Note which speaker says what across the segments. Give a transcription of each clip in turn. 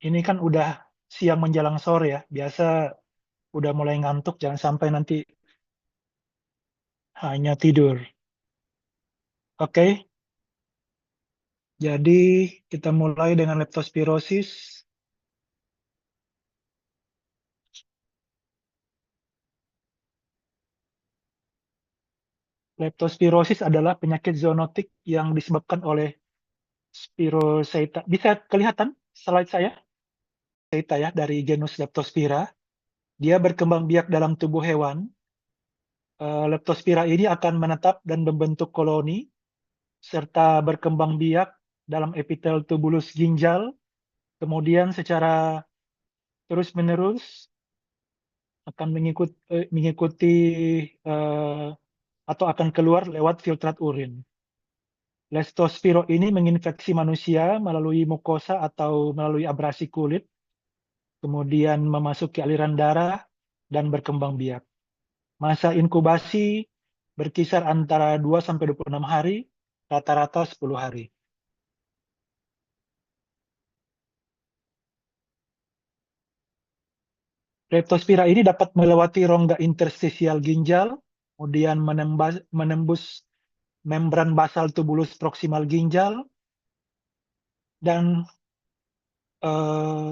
Speaker 1: Ini kan udah siang menjelang sore ya. Biasa udah mulai ngantuk, jangan sampai nanti hanya tidur. Oke, jadi kita mulai dengan leptospirosis. Leptospirosis adalah penyakit zoonotik yang disebabkan oleh Spirochaeta. Bisa kelihatan slide saya? Chaeta ya, dari genus Leptospira. Dia berkembang biak dalam tubuh hewan. Leptospira ini akan menetap dan membentuk koloni serta berkembang biak dalam epitel tubulus ginjal. Kemudian secara terus-menerus akan mengikuti eh, atau akan keluar lewat filtrat urin. Leptospira ini menginfeksi manusia melalui mukosa atau melalui abrasi kulit, kemudian memasuki aliran darah dan berkembang biak. Masa inkubasi berkisar antara 2 sampai 26 hari, rata-rata 10 hari. Leptospira ini dapat melewati rongga interstisial ginjal, kemudian menembus membran basal tubulus proksimal ginjal, dan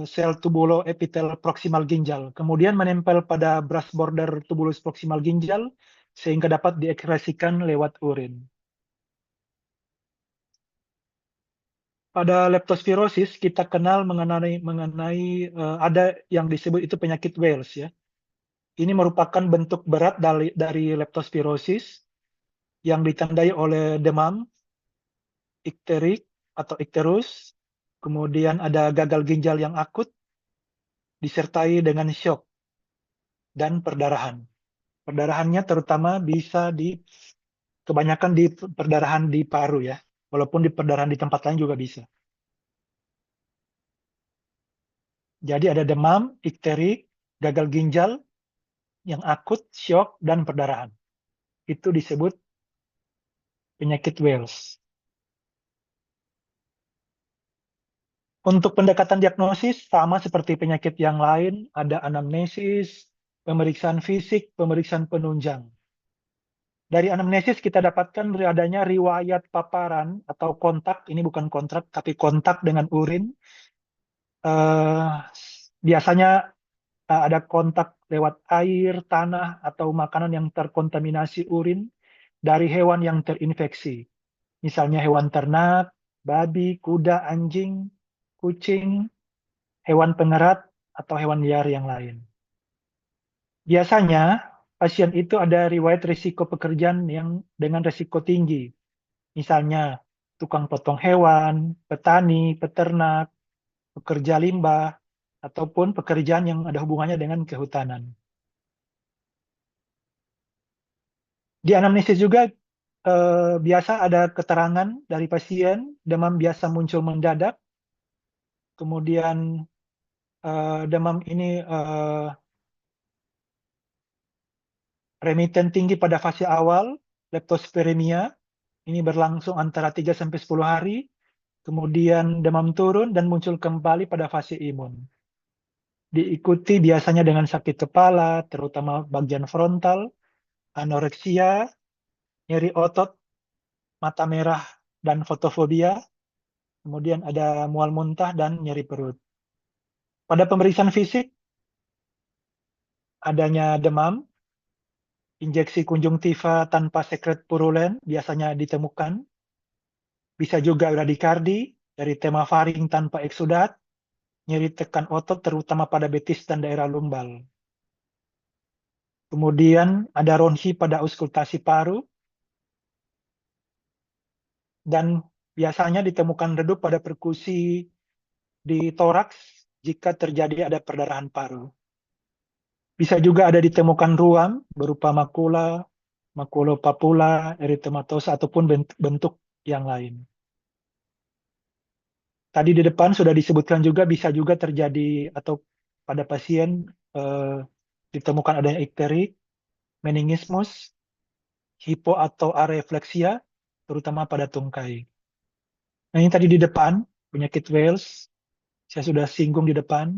Speaker 1: sel tubuloepitel proksimal ginjal. Kemudian menempel pada brush border tubulus proksimal ginjal, sehingga dapat diekskresikan lewat urin. Pada leptospirosis kita kenal mengenai ada yang disebut itu penyakit Wales ya. Ini merupakan bentuk berat dari leptospirosis yang ditandai oleh demam, ikterik atau ikterus, kemudian ada gagal ginjal yang akut, disertai dengan syok dan perdarahan. Perdarahannya terutama bisa kebanyakan di perdarahan di paru ya, walaupun di perdarahan di tempat lain juga bisa. Jadi ada demam, ikterik, gagal ginjal yang akut, syok, dan perdarahan. Itu disebut penyakit Wales. Untuk pendekatan diagnosis, sama seperti penyakit yang lain, ada anamnesis, pemeriksaan fisik, pemeriksaan penunjang. Dari anamnesis kita dapatkan adanya riwayat paparan atau kontak, ini bukan kontrak, tapi kontak dengan urin. Eh, Biasanya ada kontak lewat air, tanah, atau makanan yang terkontaminasi urin dari hewan yang terinfeksi. Misalnya hewan ternak, babi, kuda, anjing, kucing, hewan pengerat, atau hewan liar yang lain. Biasanya pasien itu ada riwayat risiko pekerjaan yang dengan risiko tinggi. Misalnya tukang potong hewan, petani, peternak, pekerja limbah, ataupun pekerjaan yang ada hubungannya dengan kehutanan. Di anamnesis juga biasa ada keterangan dari pasien, demam biasa muncul mendadak, kemudian demam ini remiten tinggi pada fase awal, leptospiremia, ini berlangsung antara 3 sampai 10 hari, kemudian demam turun dan muncul kembali pada fase imun. Diikuti biasanya dengan sakit kepala, terutama bagian frontal, anoreksia, nyeri otot, mata merah, dan fotofobia, kemudian ada mual muntah dan nyeri perut. Pada pemeriksaan fisik, adanya demam, injeksi konjungtiva tanpa sekret purulen biasanya ditemukan. Bisa juga bradikardi dari temafaring tanpa eksudat, nyeri tekan otot terutama pada betis dan daerah lumbal. Kemudian ada ronsi pada auskultasi paru, dan biasanya ditemukan redup pada perkusi di toraks jika terjadi ada perdarahan paru. Bisa juga ada ditemukan ruam berupa makula, makulopapula, eritematosa, ataupun bentuk yang lain. Tadi di depan sudah disebutkan juga bisa juga terjadi atau pada pasien ditemukan adanya ikterik, meningismus, hipo atau arefleksia, terutama pada tungkai. Nah ini tadi di depan, penyakit Wales. Saya sudah singgung di depan.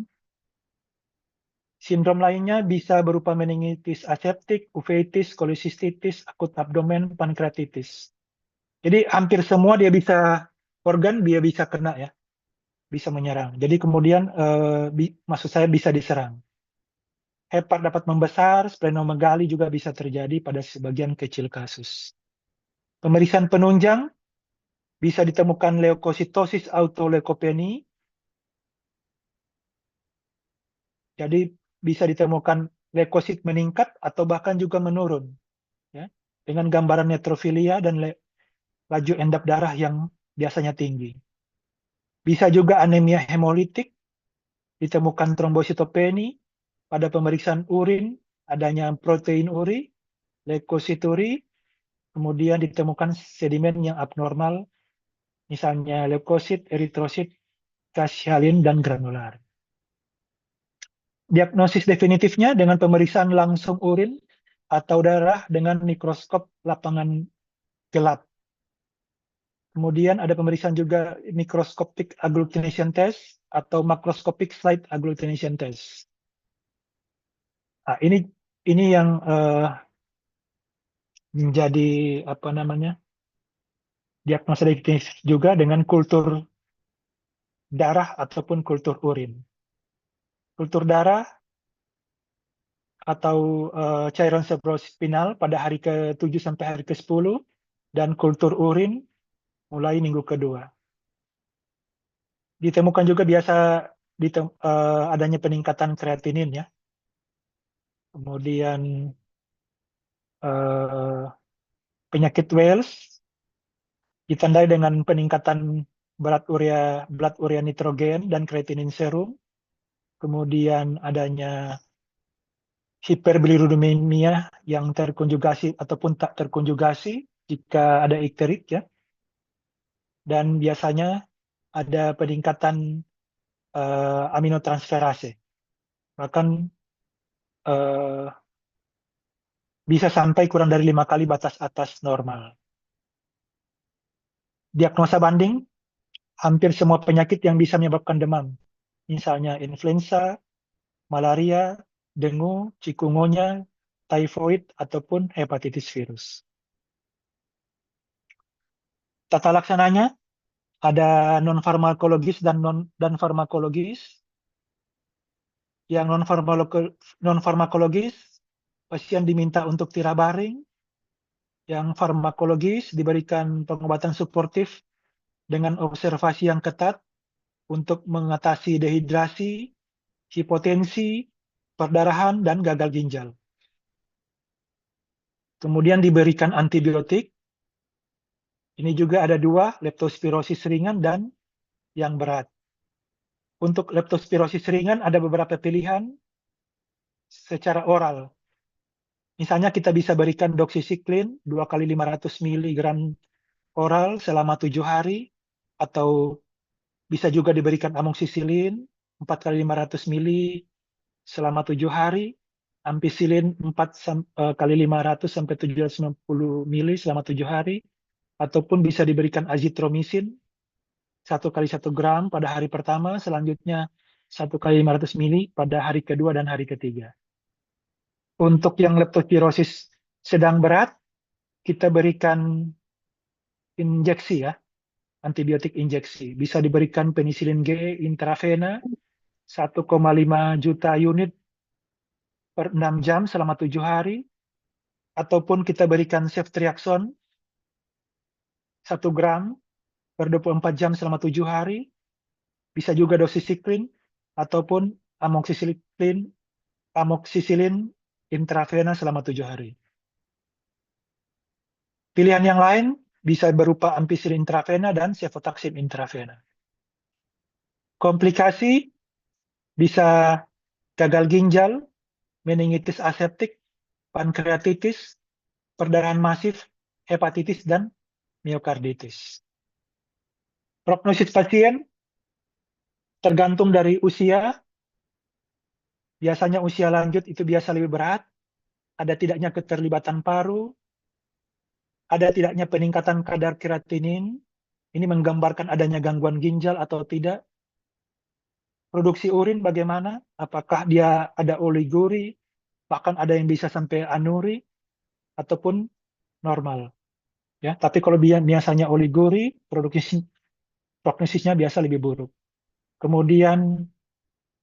Speaker 1: Sindrom lainnya bisa berupa meningitis aseptik, uveitis, kolesistitis, akut abdomen, pankreatitis. Jadi hampir semua organ dia bisa kena ya, bisa menyerang. Jadi kemudian maksud saya bisa diserang. Hepar dapat membesar, splenomegali juga bisa terjadi pada sebagian kecil kasus. Pemeriksaan penunjang bisa ditemukan leukositosis autoleukopeni. Jadi bisa ditemukan leukosit meningkat atau bahkan juga menurun, ya, dengan gambaran neutrofilia dan laju endap darah yang biasanya tinggi. Bisa juga anemia hemolitik, ditemukan trombositopeni pada pemeriksaan urin, adanya protein uri, leukosit uri, kemudian ditemukan sedimen yang abnormal, misalnya leukosit, eritrosit, kasialin, dan granular. Diagnosis definitifnya dengan pemeriksaan langsung urin atau darah dengan mikroskop lapangan gelap. Kemudian ada pemeriksaan juga microscopic agglutination test atau macroscopic slide agglutination test. Nah, ini yang menjadi diagnosa definitif juga dengan kultur darah ataupun kultur urin. Kultur darah atau cairan cerebrospinal pada hari ke-7 sampai hari ke-10 dan kultur urin mulai minggu kedua. Ditemukan juga biasa adanya peningkatan kreatinin ya. Kemudian penyakit Wells ditandai dengan peningkatan blood urea nitrogen dan kreatinin serum. Kemudian adanya hiperbilirubinemia yang terkonjugasi ataupun tak terkonjugasi jika ada ikterik ya. Dan biasanya ada peningkatan aminotransferase. Bahkan bisa sampai kurang dari 5 kali batas atas normal. Diagnosa banding, hampir semua penyakit yang bisa menyebabkan demam. Misalnya influenza, malaria, dengue, chikungunya, typhoid, ataupun hepatitis virus. Tata laksananya, ada non-farmakologis dan farmakologis. Yang non-farmakologis, pasien diminta untuk tirabaring. Yang farmakologis diberikan pengobatan suportif dengan observasi yang ketat untuk mengatasi dehidrasi, hipotensi, perdarahan, dan gagal ginjal. Kemudian diberikan antibiotik. Ini juga ada 2, leptospirosis ringan dan yang berat. Untuk leptospirosis ringan ada beberapa pilihan secara oral. Misalnya kita bisa berikan doxycycline 2 kali 500 mg oral selama 7 hari, atau bisa juga diberikan amoxicillin 4 kali 500 mili selama 7 hari, ampicillin 4 kali 500 sampai 790 mili selama 7 hari, ataupun bisa diberikan azithromycin 1 kali 1 gram pada hari pertama, selanjutnya 1 kali 500 mili pada hari kedua dan hari ketiga. Untuk yang leptospirosis sedang berat, kita berikan injeksi ya, antibiotik injeksi. Bisa diberikan penisilin G intravena 1,5 juta unit per 6 jam selama 7 hari, ataupun kita berikan ceftriaxone 1 gram per 24 jam selama 7 hari, bisa juga doxycycline, ataupun amoxicillin intravena selama 7 hari. Pilihan yang lain bisa berupa ampicillin intravena dan cefotaxime intravena. Komplikasi bisa gagal ginjal, meningitis aseptik, pankreatitis, perdarahan masif, hepatitis, dan miokarditis. Prognosis pasien tergantung dari usia. Biasanya usia lanjut itu biasa lebih berat, ada tidaknya keterlibatan paru, ada tidaknya peningkatan kadar kreatinin, ini menggambarkan adanya gangguan ginjal atau tidak. produksi urin bagaimana, apakah dia ada oliguri, bahkan ada yang bisa sampai anuri, ataupun normal. Ya, tapi kalau biasanya oliguri, prognosisnya biasa lebih buruk. Kemudian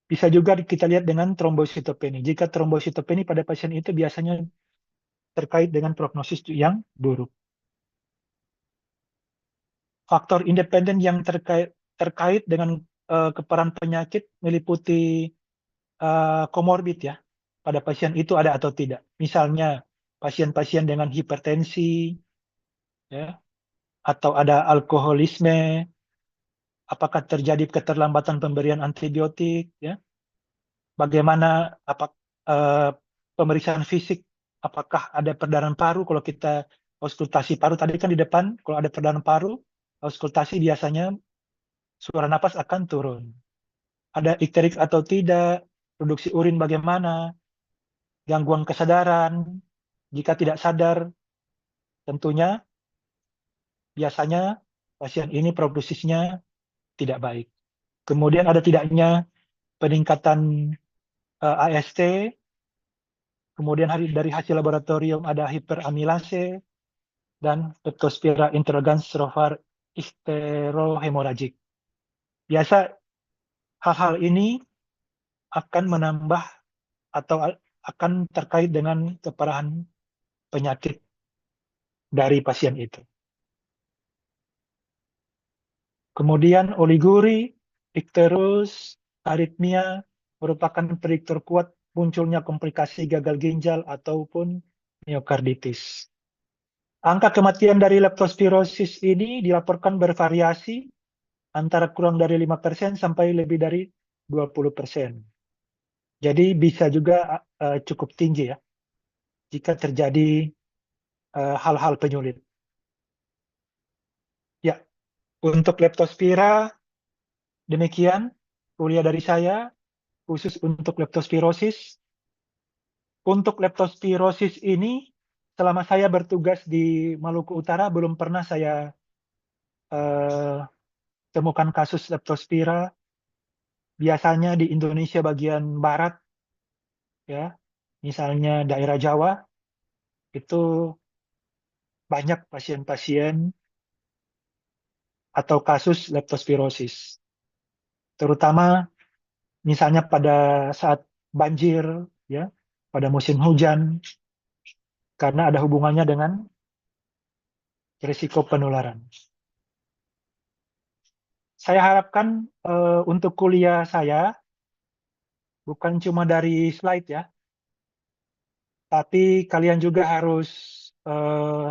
Speaker 1: bisa juga kita lihat dengan trombositopeni. Jika trombositopeni pada pasien itu biasanya terkait dengan prognosis yang buruk. Faktor independen yang terkait dengan keperan penyakit meliputi komorbid ya. Pada pasien itu ada atau tidak. Misalnya pasien-pasien dengan hipertensi, ya, atau ada alkoholisme, apakah terjadi keterlambatan pemberian antibiotik, ya, bagaimana eh, pemeriksaan fisik, apakah ada perdarahan paru, kalau kita auskultasi paru tadi kan di depan, kalau ada perdarahan paru, auskultasi biasanya suara napas akan turun. Ada ikterik atau tidak, produksi urin bagaimana, gangguan kesadaran, jika tidak sadar, tentunya biasanya pasien ini prognosisnya tidak baik. Kemudian ada tidaknya peningkatan AST, kemudian dari hasil laboratorium ada hiperamilase, dan leptospira interrogans rovar isterohemoragik. Biasa hal-hal ini akan menambah atau akan terkait dengan keparahan penyakit dari pasien itu. Kemudian oliguri, ikterus, aritmia merupakan prediktor kuat munculnya komplikasi gagal ginjal ataupun miokarditis. Angka kematian dari leptospirosis ini dilaporkan bervariasi antara kurang dari 5% sampai lebih dari 20%. Jadi bisa juga cukup tinggi ya jika terjadi hal-hal penyulit. Ya, untuk leptospira demikian kuliah dari saya khusus untuk leptospirosis. Untuk leptospirosis ini selama saya bertugas di Maluku Utara belum pernah saya eh, temukan kasus leptospira. Biasanya di Indonesia bagian barat ya, misalnya daerah Jawa itu banyak pasien-pasien atau kasus leptospirosis. Terutama misalnya pada saat banjir ya, pada musim hujan karena ada hubungannya dengan risiko penularan. Saya harapkan untuk kuliah saya bukan cuma dari slide ya, tapi kalian juga harus eh,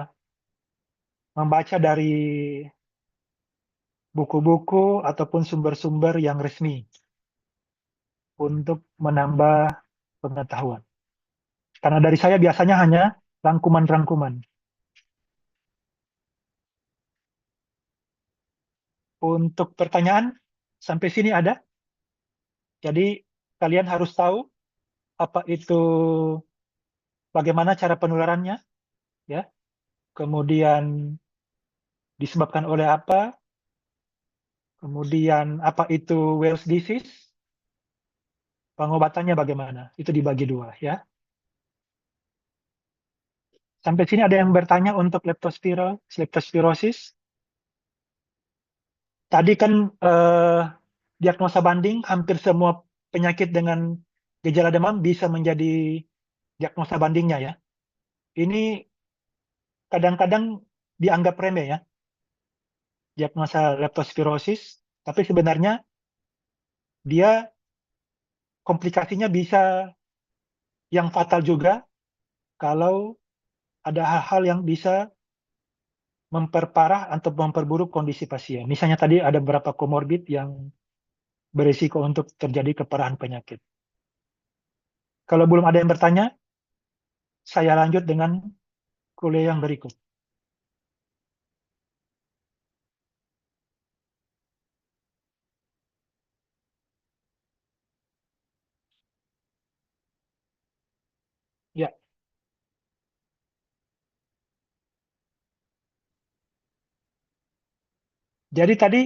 Speaker 1: membaca dari buku-buku ataupun sumber-sumber yang resmi untuk menambah pengetahuan. Karena dari saya biasanya hanya rangkuman-rangkuman. Untuk pertanyaan, sampai sini ada. Jadi kalian harus tahu apa itu, bagaimana cara penularannya, ya. Kemudian disebabkan oleh apa, kemudian apa itu Wells disease, pengobatannya bagaimana. Itu dibagi dua, ya. Sampai sini ada yang bertanya untuk leptospirosis. Tadi kan diagnosa banding hampir semua penyakit dengan gejala demam bisa menjadi diagnosa bandingnya ya. Ini kadang-kadang dianggap remeh ya, diagnosa leptospirosis, tapi sebenarnya dia komplikasinya bisa yang fatal juga kalau ada hal-hal yang bisa memperparah atau memperburuk kondisi pasien. Misalnya tadi ada beberapa komorbid yang berisiko untuk terjadi keparahan penyakit. Kalau belum ada yang bertanya, saya lanjut dengan kuliah yang berikut. Ya, jadi tadi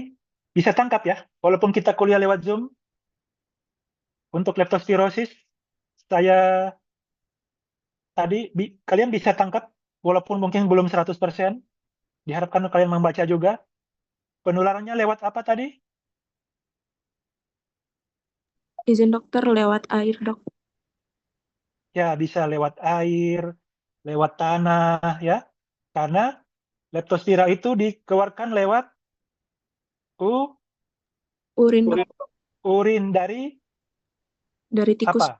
Speaker 1: bisa tangkap ya, walaupun kita kuliah lewat Zoom, Untuk leptospirosis, saya tadi kalian bisa tangkap, walaupun mungkin belum 100%, diharapkan kalian membaca juga. Penularannya lewat apa tadi?
Speaker 2: Izin dokter lewat air, dok.
Speaker 1: Ya, bisa lewat air, lewat tanah, ya. Karena leptospira itu dikeluarkan lewat u-
Speaker 2: Urin, dok.
Speaker 1: urin, urin dari
Speaker 2: Dari tikus.
Speaker 1: apa?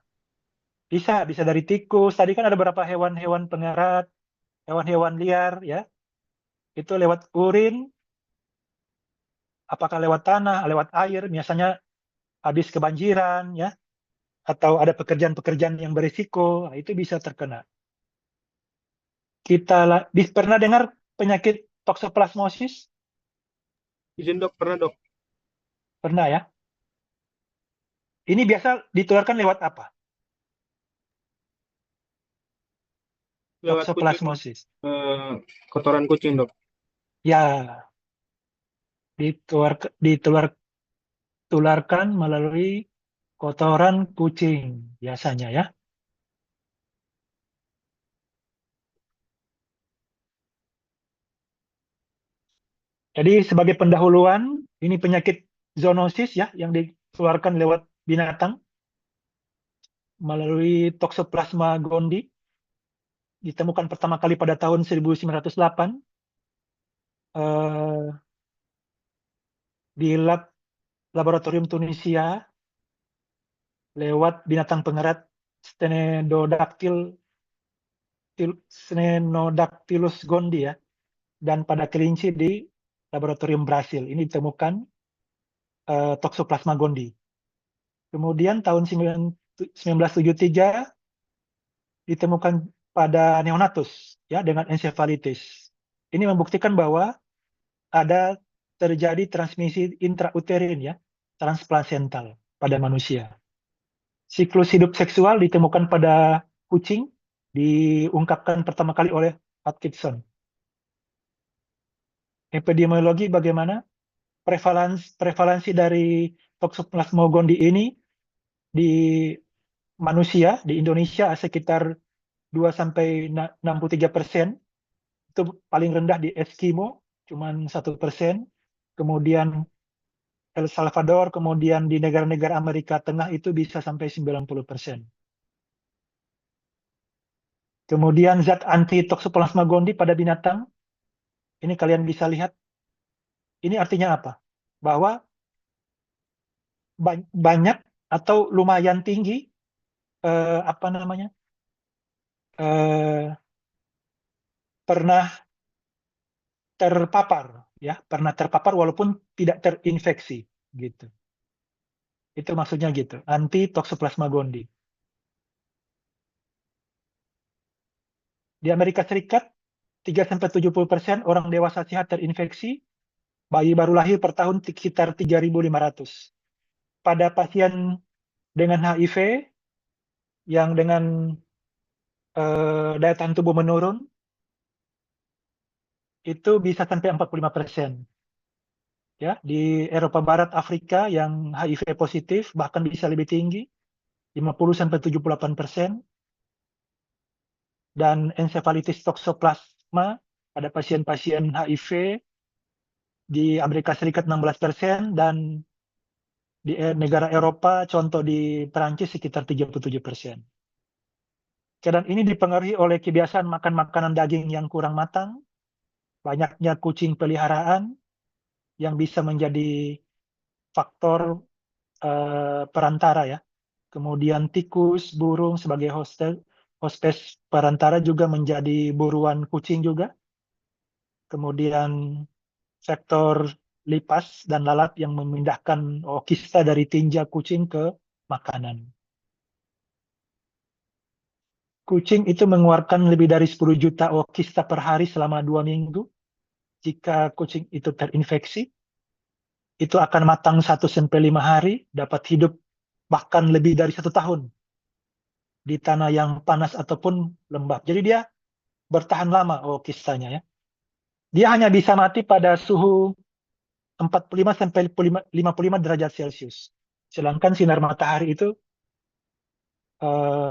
Speaker 1: Bisa dari tikus. Tadi kan ada beberapa hewan-hewan pengerat, hewan-hewan liar, ya. Itu lewat urin, apakah lewat tanah, lewat air, biasanya habis kebanjiran, ya, atau ada pekerjaan-pekerjaan yang berisiko, nah, itu bisa terkena. Pernah dengar penyakit toksoplasmosis?
Speaker 3: Izin dok, pernah dok.
Speaker 1: Pernah ya? Ini biasa ditularkan lewat apa?
Speaker 3: Lewat kucing dok.
Speaker 1: Toksoplasmosis.
Speaker 3: Kotoran kucing dok.
Speaker 1: Ya, ditularkan melalui kotoran kucing biasanya ya. Jadi sebagai pendahuluan, ini penyakit zoonosis ya yang dikeluarkan lewat binatang melalui Toxoplasma gondii, ditemukan pertama kali pada tahun 1908 eh, di laboratorium Tunisia lewat binatang pengerat Stenodactylus gondii ya, dan pada kelinci di laboratorium Brasil. Ini ditemukan Toxoplasma gondii. Kemudian tahun 1973 ditemukan pada neonatus ya dengan encephalitis. Ini membuktikan bahwa ada terjadi transmisi intrauterin ya, transplasental pada manusia. Siklus hidup seksual ditemukan pada kucing, diungkapkan pertama kali oleh Atkinson. Epidemiologi bagaimana? Prevalensi dari Toxoplasma gondii ini di manusia di Indonesia sekitar 2-63%, itu paling rendah di Eskimo, cuman 1%, kemudian El Salvador, kemudian di negara-negara Amerika Tengah itu bisa sampai 90%. Kemudian zat anti Toxoplasma gondii pada binatang, ini kalian bisa lihat, ini artinya apa? Bahwa banyak atau lumayan tinggi apa namanya eh, pernah terpapar ya, pernah terpapar walaupun tidak terinfeksi gitu. Itu maksudnya gitu, anti Toxoplasma gondii. Di Amerika Serikat 3-70% orang dewasa sehat terinfeksi, bayi baru lahir per tahun sekitar 3.500. Pada pasien dengan HIV yang dengan daya tahan tubuh menurun, itu bisa sampai 45%. Ya, di Eropa Barat, Afrika yang HIV positif bahkan bisa lebih tinggi, 50-78%, dan encephalitis toxoplasma pada pasien-pasien HIV di Amerika Serikat 16%, dan di negara Eropa, contoh di Perancis sekitar 37%. Dan ini dipengaruhi oleh kebiasaan makan makanan daging yang kurang matang, banyaknya kucing peliharaan yang bisa menjadi faktor perantara ya. Kemudian tikus, burung sebagai hospes perantara juga menjadi buruan kucing juga. Kemudian sektor lipas dan lalat yang memindahkan kista dari tinja kucing ke makanan. Kucing itu mengeluarkan lebih dari 10 juta kista per hari selama 2 minggu. Jika kucing itu terinfeksi, itu akan matang 1-5 hari, dapat hidup bahkan lebih dari 1 tahun di tanah yang panas ataupun lembab. Jadi dia bertahan lama kistanya ya. Dia hanya bisa mati pada suhu 45-55 derajat Celcius. Sedangkan sinar matahari itu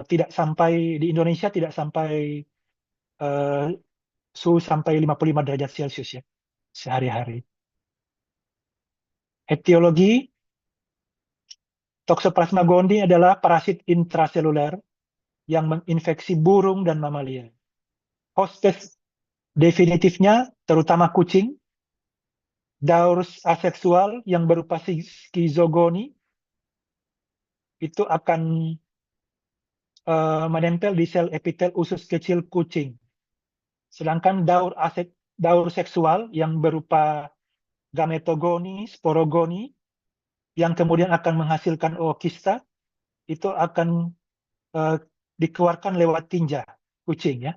Speaker 1: tidak sampai di Indonesia tidak sampai suhu sampai 55 derajat Celcius ya sehari-hari. Etiologi Toxoplasma gondii adalah parasit intraseluler yang menginfeksi burung dan mamalia. Host definitifnya terutama kucing, daur aseksual yang berupa skizogoni itu akan menempel di sel epitel usus kecil kucing. Sedangkan daur seksual yang berupa gametogoni, sporogoni, yang kemudian akan menghasilkan ookista, itu akan dikeluarkan lewat tinja kucing ya.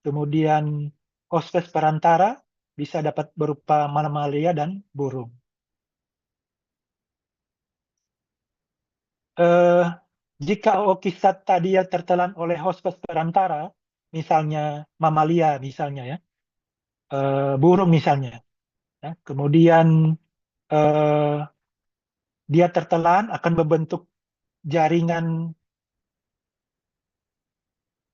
Speaker 1: Kemudian hospes perantara bisa dapat berupa mamalia dan burung. Jika ookista tadi yang tertelan oleh hospes perantara, misalnya mamalia misalnya ya, burung misalnya, ya, kemudian dia tertelan akan membentuk jaringan,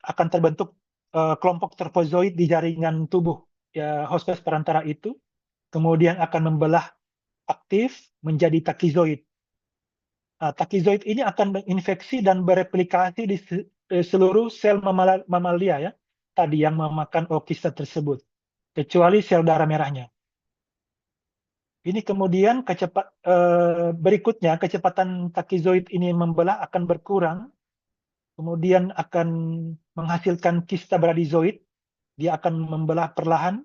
Speaker 1: akan terbentuk kelompok trofozoid di jaringan tubuh ya, hospes perantara itu, kemudian akan membelah aktif menjadi takizoid. Nah, takizoid ini akan menginfeksi dan bereplikasi di seluruh sel mamalia ya, tadi yang memakan ookista tersebut, kecuali sel darah merahnya. Ini kemudian berikutnya kecepatan takizoid ini membelah akan berkurang, kemudian akan menghasilkan kista bradizoid, dia akan membelah perlahan.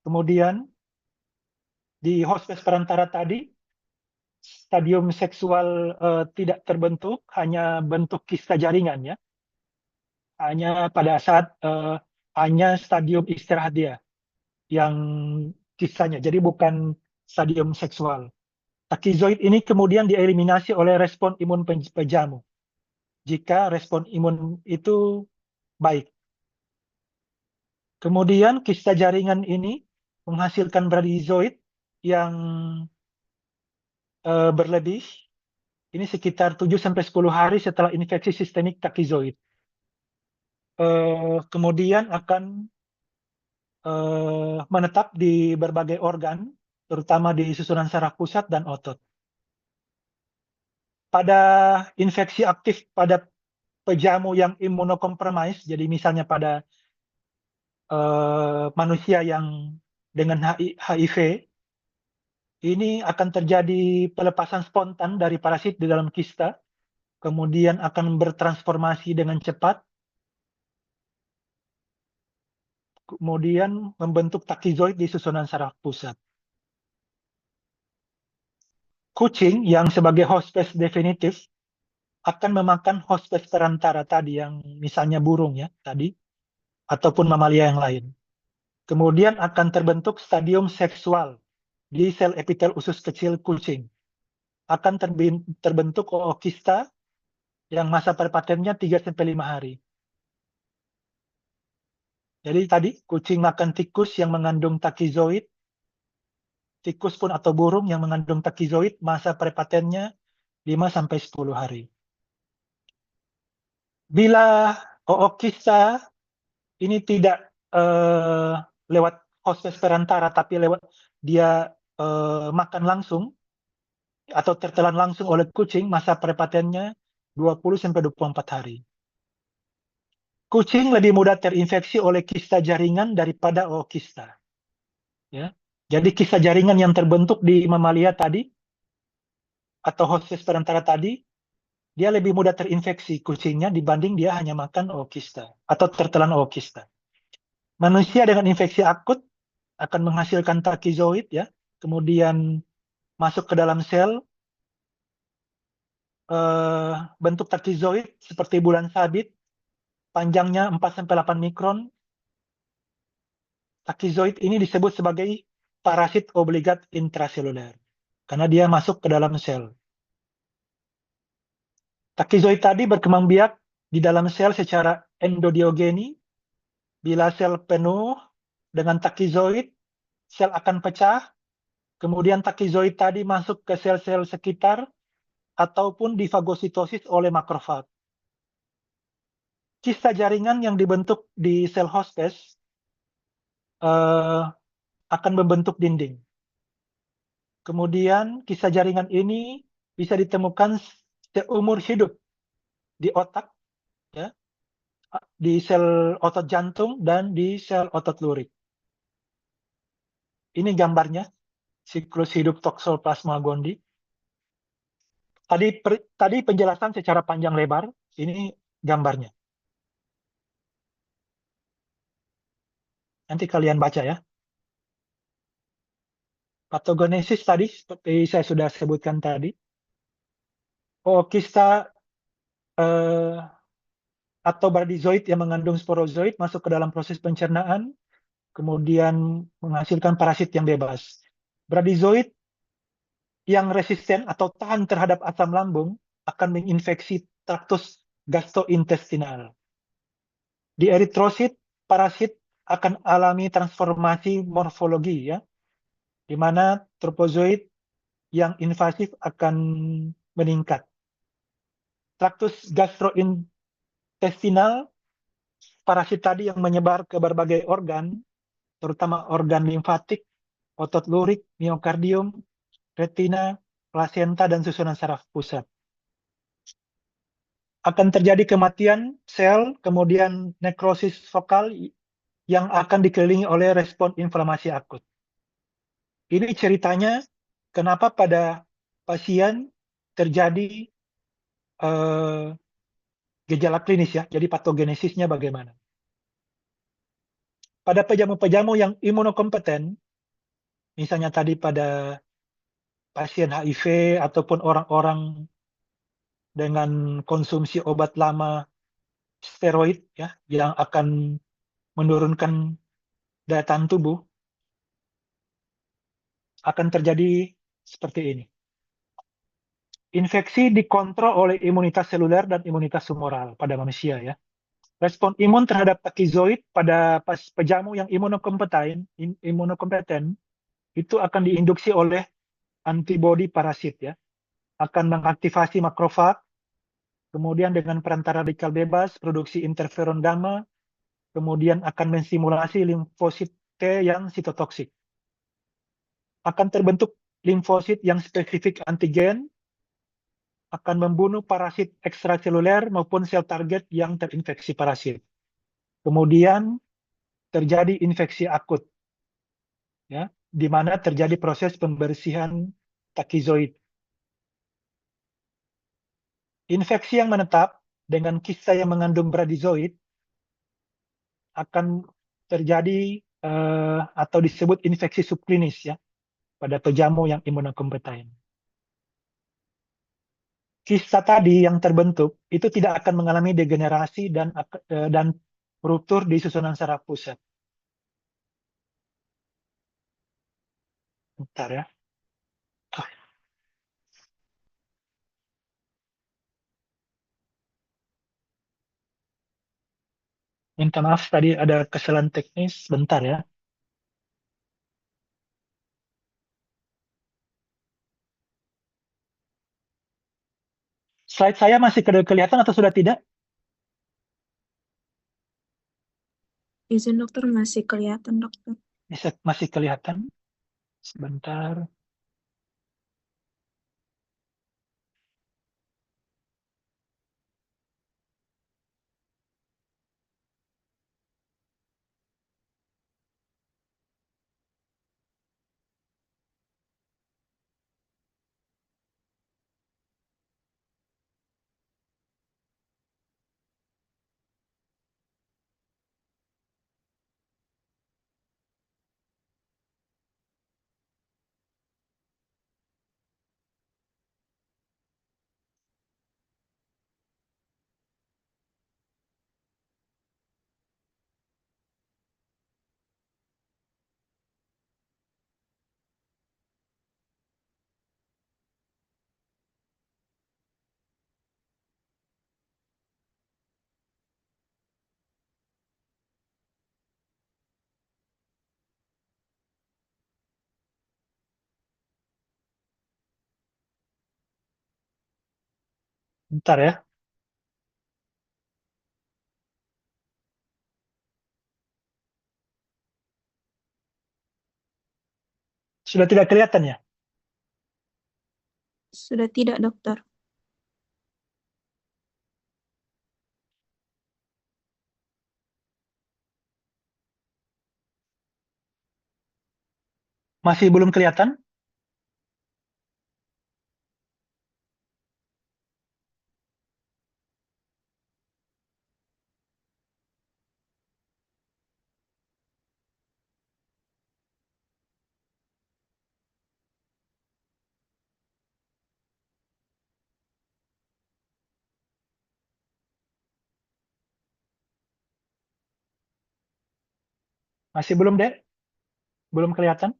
Speaker 1: Kemudian di hospes perantara tadi, stadium seksual tidak terbentuk, hanya bentuk kista jaringan ya. Hanya pada saat hanya stadium istirahat dia yang kistanya, jadi bukan stadium seksual. Takizoid ini kemudian dieliminasi oleh respon imun pejamu jika respon imun itu baik. Kemudian kista jaringan ini menghasilkan bradizoid yang berlebih. Ini sekitar 7-10 hari setelah infeksi sistemik takizoid. Kemudian akan menetap di berbagai organ, terutama di susunan saraf pusat dan otot. Pada infeksi aktif pada pejamu yang imunokompromis, jadi misalnya pada manusia yang dengan HIV, ini akan terjadi pelepasan spontan dari parasit di dalam kista, kemudian akan bertransformasi dengan cepat, kemudian membentuk takizoid di susunan saraf pusat. Kucing yang sebagai hospes definitif akan memakan hospes perantara tadi yang misalnya burung ya tadi, ataupun mamalia yang lain. Kemudian akan terbentuk stadium seksual di sel epitel usus kecil kucing. Akan terbentuk ookista yang masa perpatennya 3-5 hari. Jadi tadi kucing makan tikus yang mengandung takizoid, tikus pun atau burung yang mengandung takizoid, masa prepatennya 5-10 hari. Bila ookista ini tidak lewat hospes perantara, tapi lewat dia makan langsung atau tertelan langsung oleh kucing, masa prepatennya 20-24 hari. Kucing lebih mudah terinfeksi oleh kista jaringan daripada ookista. Ya. Jadi kista jaringan yang terbentuk di mamalia tadi atau hospes perantara tadi, dia lebih mudah terinfeksi kucingnya dibanding dia hanya makan ookista atau tertelan ookista. Manusia dengan infeksi akut akan menghasilkan takizoid ya, kemudian masuk ke dalam sel, bentuk takizoid seperti bulan sabit, panjangnya 4-8 mikron. Takizoid ini disebut sebagai parasit obligat intraseluler karena dia masuk ke dalam sel. Takizoid tadi berkembang biak di dalam sel secara endodiogeni. Bila sel penuh dengan takizoid, sel akan pecah. Kemudian takizoid tadi masuk ke sel-sel sekitar ataupun difagositosis oleh makrofag. Kista jaringan yang dibentuk di sel hostes akan membentuk dinding. Kemudian kista jaringan ini bisa ditemukan seumur hidup di otak, ya, di sel otot jantung dan di sel otot lurik. Ini gambarnya, siklus hidup Toxoplasma gondii. Tadi penjelasan secara panjang lebar, ini gambarnya. Nanti kalian baca ya. Patogenesis tadi, seperti saya sudah sebutkan tadi. Kista atau bradyzoid yang mengandung sporozoid masuk ke dalam proses pencernaan, kemudian menghasilkan parasit yang bebas. Bradyzoid yang resisten atau tahan terhadap asam lambung akan menginfeksi traktus gastrointestinal. Di eritrosit, parasit akan alami transformasi morfologi, ya, di mana tropozoid yang invasif akan meningkat. Traktus gastrointestinal, parasit tadi yang menyebar ke berbagai organ, terutama organ limfatik, otot lurik, miokardium, retina, plasenta, dan susunan saraf pusat. Akan terjadi kematian sel, kemudian nekrosis vokal yang akan dikelilingi oleh respon inflamasi akut. Ini ceritanya kenapa pada pasien terjadi gejala klinis, ya. Jadi patogenesisnya bagaimana? Pada pejamu-pejamu yang imunokompeten, misalnya tadi pada pasien HIV ataupun orang-orang dengan konsumsi obat lama steroid, ya, yang akan menurunkan daya tahan tubuh, akan terjadi seperti ini. Infeksi dikontrol oleh imunitas seluler dan imunitas humoral pada manusia, ya. Respon imun terhadap takizoid pada pejamu yang imunokompeten itu akan diinduksi oleh antibodi parasit, ya. Akan mengaktifasi makrofag, kemudian dengan perantara radikal bebas, produksi interferon gamma, kemudian akan mensimulasi limfosit T yang sitotoksik. Akan terbentuk limfosit yang spesifik antigen, akan membunuh parasit ekstraseluler maupun sel target yang terinfeksi parasit. Kemudian terjadi infeksi akut, ya, di mana terjadi proses pembersihan takizoid. Infeksi yang menetap dengan kista yang mengandung bradyzoid akan terjadi atau disebut infeksi subklinis, ya, pada pejamu yang imunokompeten. Kista tadi yang terbentuk itu tidak akan mengalami degenerasi dan ruptur di susunan saraf pusat. Bentar, ya. Minta maaf tadi ada kesalahan teknis. Bentar, ya. Slide saya masih kelihatan atau sudah tidak?
Speaker 2: Izin dokter, masih kelihatan dokter.
Speaker 1: Masih kelihatan. Sebentar. Bentar ya. Sudah tidak kelihatan ya?
Speaker 2: Sudah tidak, dokter.
Speaker 1: Masih belum kelihatan? Masih belum, Dek? Belum kelihatan?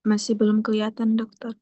Speaker 2: Masih belum kelihatan, dokter.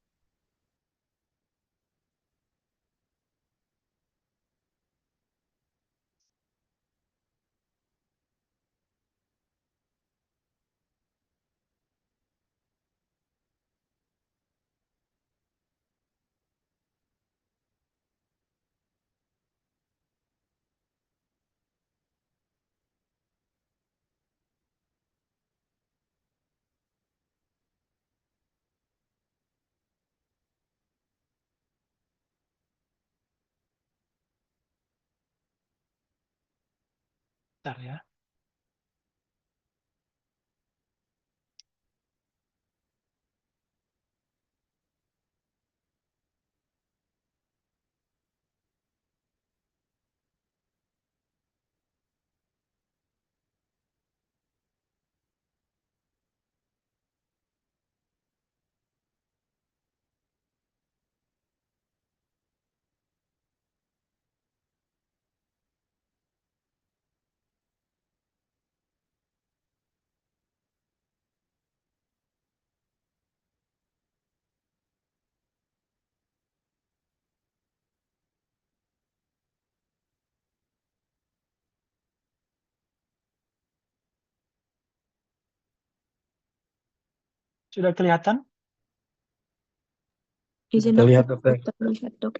Speaker 1: Bentar ya. Sudah kelihatan?
Speaker 2: Izin
Speaker 3: Terlihat,
Speaker 2: dokter,
Speaker 3: dokter.
Speaker 2: dokter lihat, dok.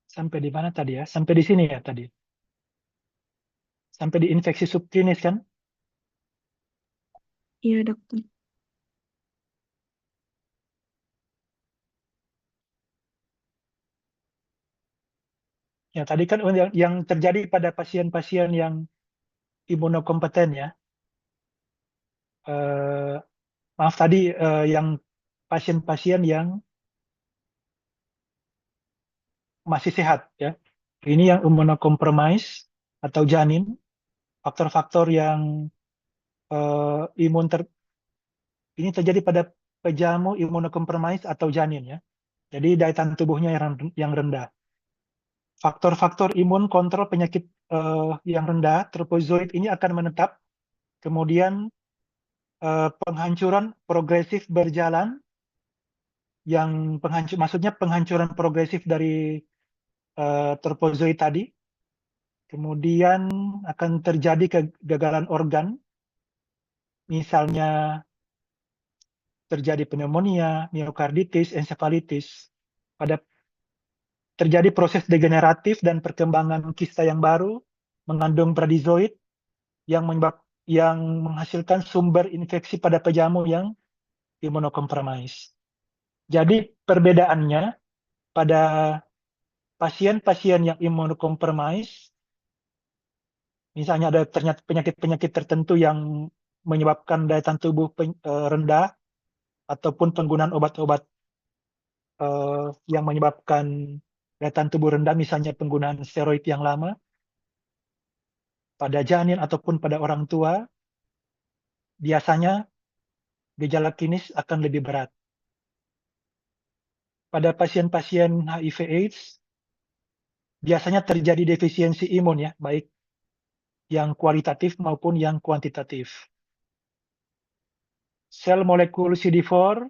Speaker 1: Sampai di mana tadi ya? Sampai di sini ya tadi. Sampai di infeksi subklinis kan?
Speaker 2: Iya, dokter.
Speaker 1: Ya, tadi kan yang terjadi pada pasien-pasien yang imunokompeten ya. Eh, maaf tadi yang pasien-pasien yang masih sehat ya. Ini yang imunokompromis atau janin, faktor-faktor yang imun ini terjadi pada pejamu imunokompromis atau janin ya. Jadi daya tahan tubuhnya yang rendah. Faktor-faktor imun kontrol penyakit yang rendah, tropozoid ini akan menetap. Kemudian penghancuran progresif berjalan, maksudnya penghancuran progresif dari tropozoid tadi. Kemudian akan terjadi kegagalan organ, misalnya terjadi pneumonia, miokarditis, ensefalitis. Pada terjadi proses degeneratif dan perkembangan kista yang baru mengandung pradizoid yang menghasilkan sumber infeksi pada pejamu yang imunokompromis. Jadi perbedaannya pada pasien-pasien yang imunokompromis, misalnya ada ternyata penyakit-penyakit tertentu yang menyebabkan daya tahan tubuh rendah ataupun penggunaan obat-obat yang menyebabkan daya tahan tubuh rendah, misalnya penggunaan steroid yang lama pada janin ataupun pada orang tua, biasanya gejala klinis akan lebih berat. Pada pasien-pasien HIV/AIDS, biasanya terjadi defisiensi imun ya, baik yang kualitatif maupun yang kuantitatif. Sel molekul CD4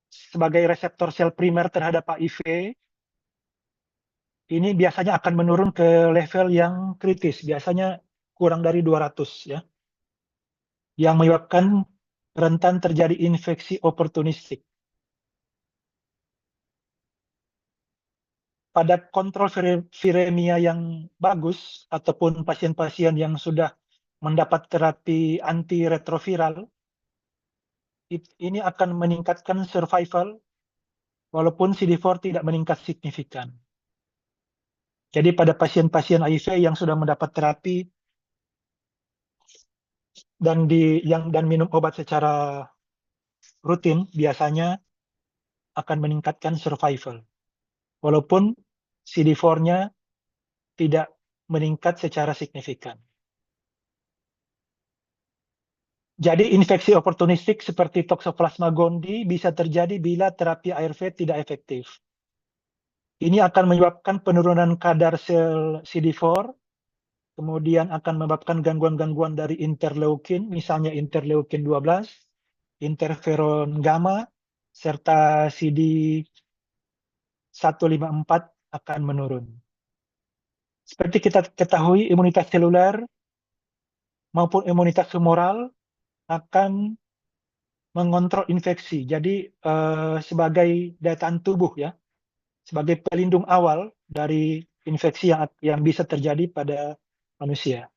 Speaker 1: sebagai reseptor sel primer terhadap HIV ini biasanya akan menurun ke level yang kritis, biasanya kurang dari 200 ya, yang menyebabkan rentan terjadi infeksi oportunistik. Pada kontrol viremia yang bagus ataupun pasien-pasien yang sudah mendapat terapi antiretroviral, ini akan meningkatkan survival walaupun CD4 tidak meningkat signifikan. Jadi pada pasien-pasien HIV yang sudah mendapat terapi dan minum obat secara rutin, biasanya akan meningkatkan survival. Walaupun CD4-nya tidak meningkat secara signifikan. Jadi infeksi oportunistik seperti Toxoplasma gondii bisa terjadi bila terapi ARV tidak efektif. Ini akan menyebabkan penurunan kadar sel CD4, kemudian akan menyebabkan gangguan-gangguan dari interleukin, misalnya interleukin 12, interferon gamma, serta CD154 akan menurun. Seperti kita ketahui, imunitas seluler maupun imunitas humoral akan mengontrol infeksi. Jadi sebagai daya tahan tubuh ya, sebagai pelindung awal dari infeksi yang bisa terjadi pada manusia.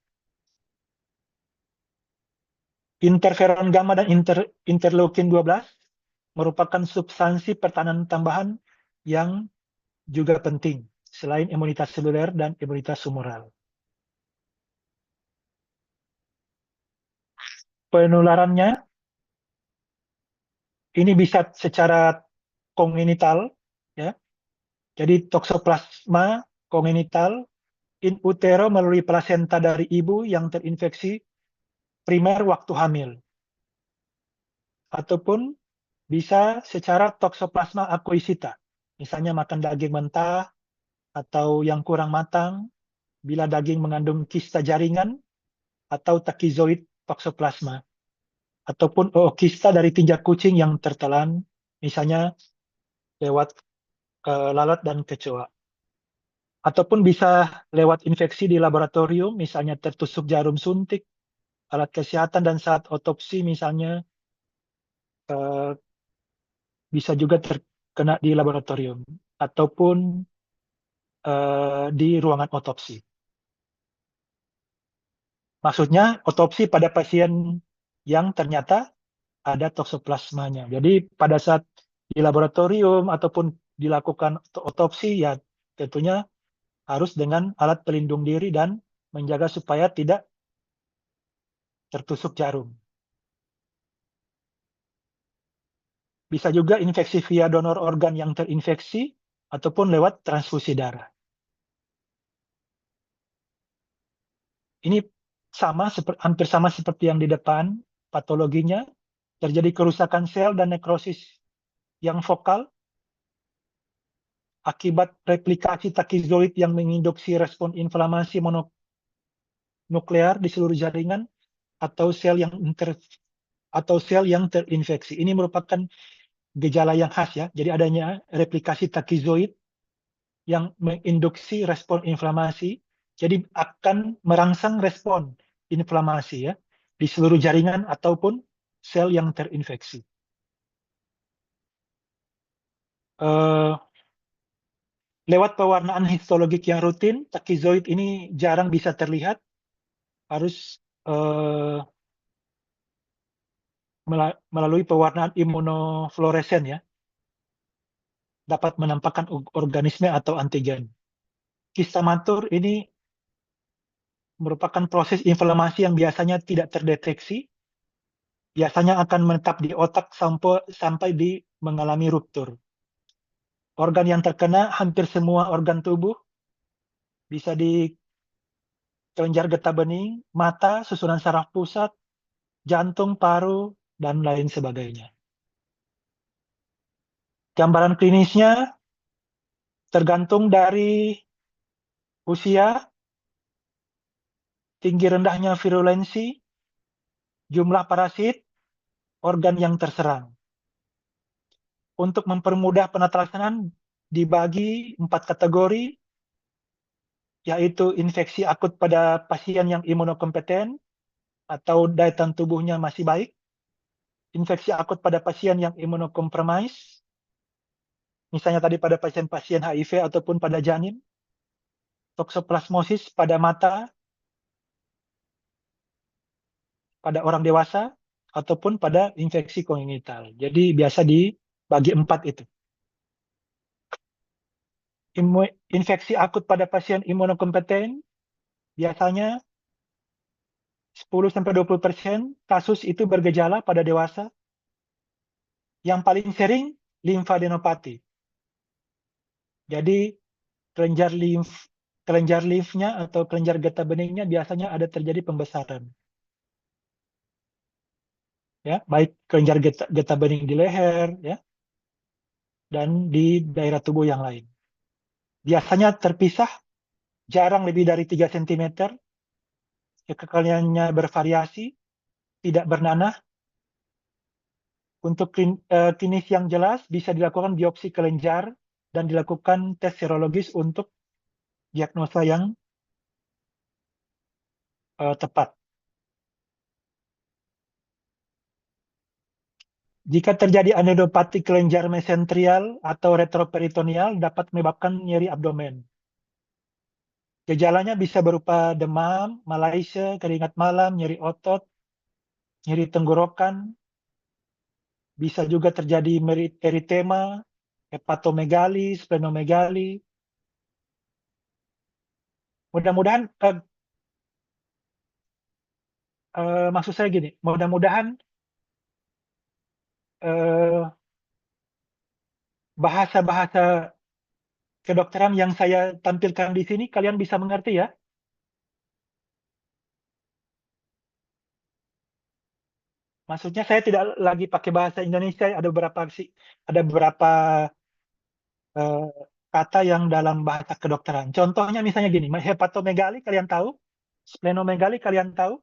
Speaker 1: Interferon gamma dan interleukin 12 merupakan substansi pertahanan tambahan yang juga penting selain imunitas seluler dan imunitas humoral. Penularannya ini bisa secara kongenital ya. Jadi toksoplasma kongenital in utero melalui plasenta dari ibu yang terinfeksi primer waktu hamil. Ataupun bisa secara toksoplasma aquisita, misalnya makan daging mentah atau yang kurang matang, bila daging mengandung kista jaringan atau takizoid toksoplasma, ataupun kista dari tinja kucing yang tertelan, misalnya lewat lalat dan kecoa. Ataupun bisa lewat infeksi di laboratorium, misalnya tertusuk jarum suntik, alat kesehatan, dan saat otopsi misalnya bisa juga terkena di laboratorium ataupun di ruangan otopsi. Maksudnya otopsi pada pasien yang ternyata ada toksoplasmanya. Jadi pada saat di laboratorium ataupun dilakukan otopsi ya tentunya harus dengan alat pelindung diri dan menjaga supaya tidak tertusuk jarum. Bisa juga infeksi via donor organ yang terinfeksi ataupun lewat transfusi darah. Ini hampir sama seperti yang di depan, patologinya terjadi kerusakan sel dan nekrosis yang vokal akibat replikasi takizoid yang menginduksi respon inflamasi mononuklear di seluruh jaringan atau sel yang terinfeksi. Ini merupakan gejala yang khas ya. Jadi adanya replikasi takizoid yang menginduksi respon inflamasi, jadi akan merangsang respon inflamasi ya di seluruh jaringan ataupun sel yang terinfeksi. Lewat pewarnaan histologik yang rutin, takizoid ini jarang bisa terlihat, harus melalui pewarnaan imunofluoresen ya, dapat menampakkan organisme atau antigen. Kista matur ini merupakan proses inflamasi yang biasanya tidak terdeteksi, biasanya akan menetap di otak sampai mengalami ruptur. Organ yang terkena hampir semua organ tubuh, bisa di kelenjar getah bening, mata, susunan saraf pusat, jantung, paru, dan lain sebagainya. Gambaran klinisnya tergantung dari usia, tinggi rendahnya virulensi, jumlah parasit, organ yang terserang. Untuk mempermudah penata laksanaan dibagi 4 kategori, yaitu infeksi akut pada pasien yang imunokompeten atau daya tahan tubuhnya masih baik, infeksi akut pada pasien yang imunokompromis, misalnya tadi pada pasien-pasien HIV ataupun pada janin, toksoplasmosis pada mata, pada orang dewasa, ataupun pada infeksi kongenital. Jadi biasa dibagi 4 itu. Infeksi akut pada pasien imunokompeten, biasanya 10-20% kasus itu bergejala pada dewasa. Yang paling sering limfadenopati. Jadi kelenjar limfnya atau kelenjar getah beningnya biasanya ada terjadi pembesaran. Ya, baik kelenjar getah bening di leher, ya, dan di daerah tubuh yang lain. Biasanya terpisah, jarang lebih dari 3 cm, kekaliannya bervariasi, tidak bernanah. Untuk klinis yang jelas, bisa dilakukan biopsi kelenjar dan dilakukan tes serologis untuk diagnosa yang tepat. Jika terjadi adenopati kelenjar mesenterial atau retroperitoneal dapat menyebabkan nyeri abdomen. Gejalanya bisa berupa demam, malaise, keringat malam, nyeri otot, nyeri tenggorokan, bisa juga terjadi eritema, hepatomegali, splenomegali. Mudah-mudahan, maksud saya gini, mudah-mudahan bahasa-bahasa kedokteran yang saya tampilkan di sini kalian bisa mengerti ya. Maksudnya saya tidak lagi pakai bahasa Indonesia, ada beberapa kata yang dalam bahasa kedokteran. Contohnya misalnya gini, hepatomegali kalian tahu? Splenomegali kalian tahu?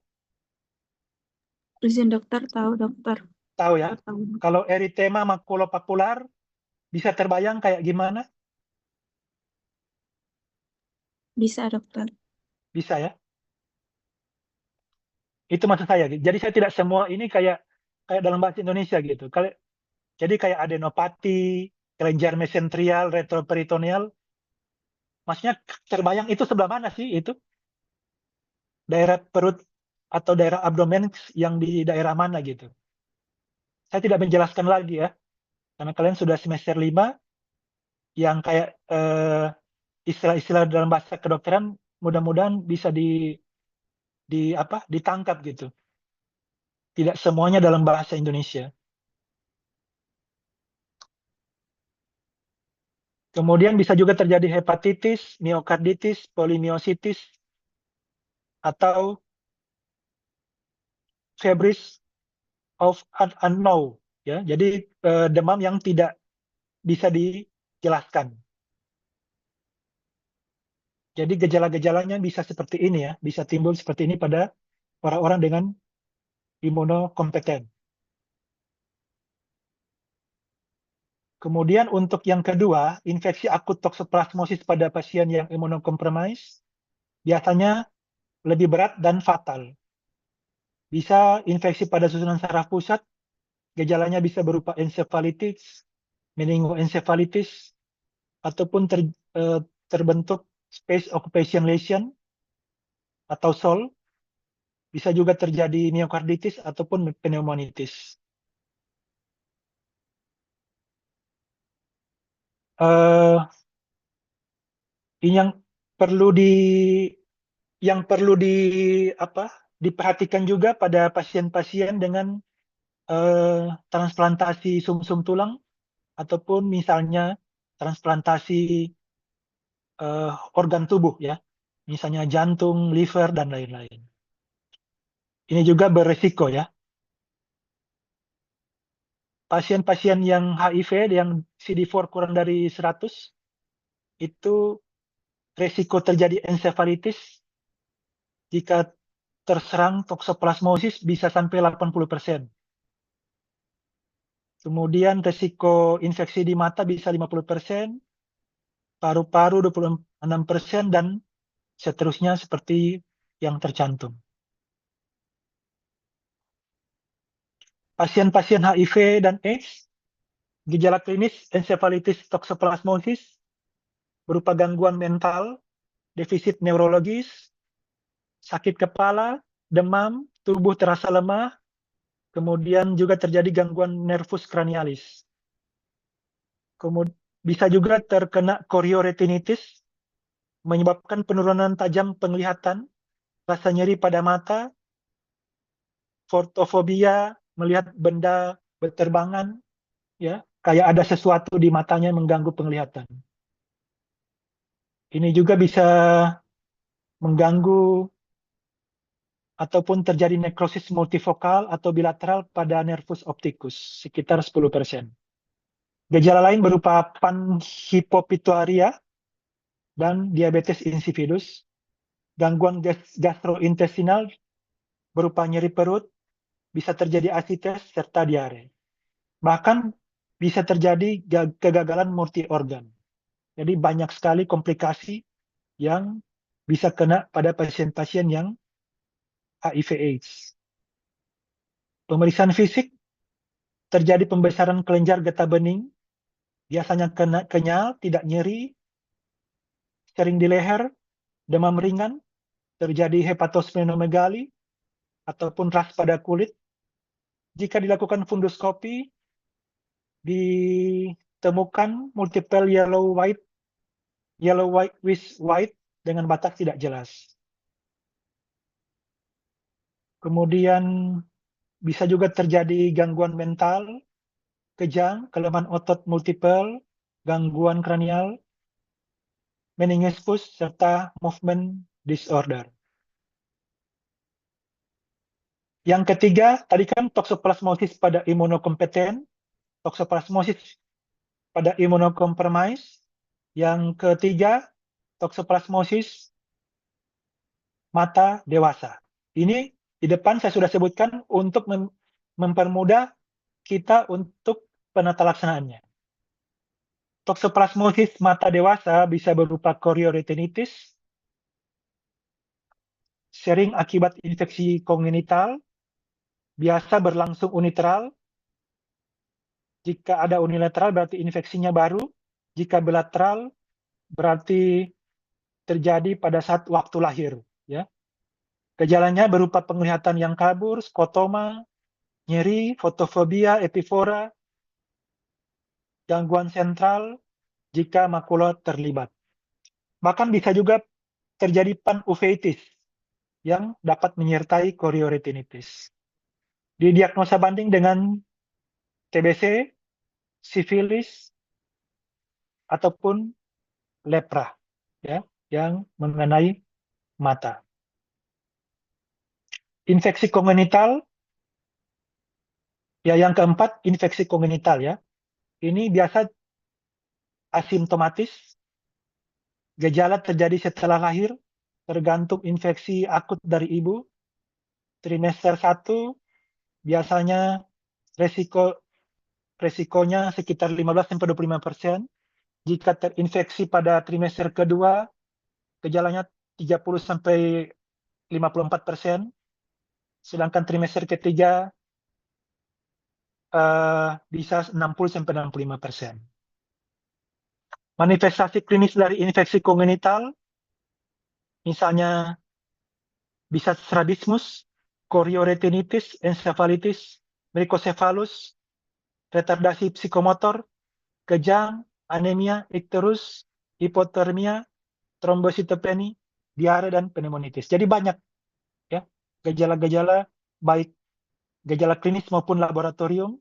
Speaker 2: Izin dokter, tahu dokter.
Speaker 1: Tahu ya?
Speaker 2: Tahu.
Speaker 1: Kalau eritema makulopapular bisa terbayang kayak gimana?
Speaker 2: Bisa dokter.
Speaker 1: Bisa ya? Itu maksud saya. Jadi saya tidak semua ini kayak dalam bahasa Indonesia gitu. Jadi kayak adenopati, kelenjar mesenterial, retroperitoneal. Maksudnya terbayang itu sebelah mana sih itu? Daerah perut atau daerah abdomen yang di daerah mana gitu. Saya tidak menjelaskan lagi ya. Karena kalian sudah semester 5 yang kayak istilah-istilah dalam bahasa kedokteran mudah-mudahan bisa ditangkap gitu. Tidak semuanya dalam bahasa Indonesia. Kemudian bisa juga terjadi hepatitis, miokarditis, polimiositis, atau febris of unknown. Ya, jadi demam yang tidak bisa dijelaskan. Jadi gejala-gejalanya bisa seperti ini ya, bisa timbul seperti ini pada orang-orang dengan imunokompeten. Kemudian untuk yang kedua, infeksi akut toksoplasmosis pada pasien yang imunokompromis biasanya lebih berat dan fatal. Bisa infeksi pada susunan saraf pusat, gejalanya bisa berupa encephalitis, meningoencephalitis, ataupun terbentuk space occupation lesion atau SOL. Bisa juga terjadi miokarditis ataupun pneumonitis. Ini yang perlu diperhatikan juga pada pasien-pasien dengan transplantasi sumsum tulang ataupun misalnya transplantasi organ tubuh ya, misalnya jantung, liver dan lain-lain. Ini juga beresiko ya. Pasien-pasien yang HIV yang CD4 kurang dari 100 itu resiko terjadi encephalitis jika terserang toksoplasmosis bisa sampai 80%. Kemudian resiko infeksi di mata bisa 50%, paru-paru 26%, dan seterusnya seperti yang tercantum. Pasien-pasien HIV dan AIDS, gejala klinis encephalitis toxoplasmosis berupa gangguan mental, defisit neurologis, sakit kepala, demam, tubuh terasa lemah, kemudian juga terjadi gangguan nervus cranialis. Kemudian bisa juga terkena chorioretinitis, menyebabkan penurunan tajam penglihatan, rasa nyeri pada mata, fotofobia, melihat benda berterbangan, ya, kayak ada sesuatu di matanya mengganggu penglihatan. Ini juga bisa mengganggu ataupun terjadi nekrosis multifokal atau bilateral pada nervus opticus, sekitar 10%. Gejala lain berupa panhypopituaria dan diabetes insipidus, gangguan gastrointestinal berupa nyeri perut, bisa terjadi asites serta diare. Bahkan bisa terjadi kegagalan multi organ. Jadi banyak sekali komplikasi yang bisa kena pada pasien-pasien yang HIV/AIDS. Pemeriksaan fisik, terjadi pembesaran kelenjar getah bening, biasanya kenyal, tidak nyeri, sering di leher, demam ringan, terjadi hepatosplenomegali, ataupun ras pada kulit. Jika dilakukan fundoskopi, ditemukan multiple yellow white with white dengan batak tidak jelas. Kemudian bisa juga terjadi gangguan mental, kejang, kelemahan otot multiple, gangguan kranial, meningitis, serta movement disorder. Yang ketiga, tadi kan toxoplasmosis pada imunokompeten, toxoplasmosis pada imunokompromis. Yang ketiga, toxoplasmosis mata dewasa. Ini di depan saya sudah sebutkan untuk mempermudah kita untuk penata laksanaannya. Toxoplasmosis mata dewasa bisa berupa chorioretinitis, sering akibat infeksi kongenital, biasa berlangsung unilateral. Jika ada unilateral berarti infeksinya baru, jika bilateral berarti terjadi pada saat waktu lahir. Ya. Gejalanya berupa penglihatan yang kabur, skotoma, nyeri, fotofobia, epifora, gangguan sentral jika makula terlibat. Bahkan bisa juga terjadi panuveitis yang dapat menyertai chorioretinitis. Didiagnosa banding dengan TBC, sifilis, ataupun lepra, ya, yang mengenai mata. Infeksi kongenital, ya yang keempat infeksi kongenital ya. Ini biasa asimptomatis, gejala terjadi setelah lahir, tergantung infeksi akut dari ibu. Trimester 1 biasanya resikonya sekitar 15-25%. Jika terinfeksi pada trimester kedua, gejalanya 30-54%. Sedangkan trimester ketiga bisa 60-65%. Manifestasi klinis dari infeksi kongenital, misalnya bisa strabismus, chorioretinitis, encephalitis, microcephalus, retardasi psikomotor, kejang, anemia, ikterus, hipotermia, trombositopeni, diare, dan pneumonitis. Jadi banyak ya gejala-gejala, baik gejala klinis maupun laboratorium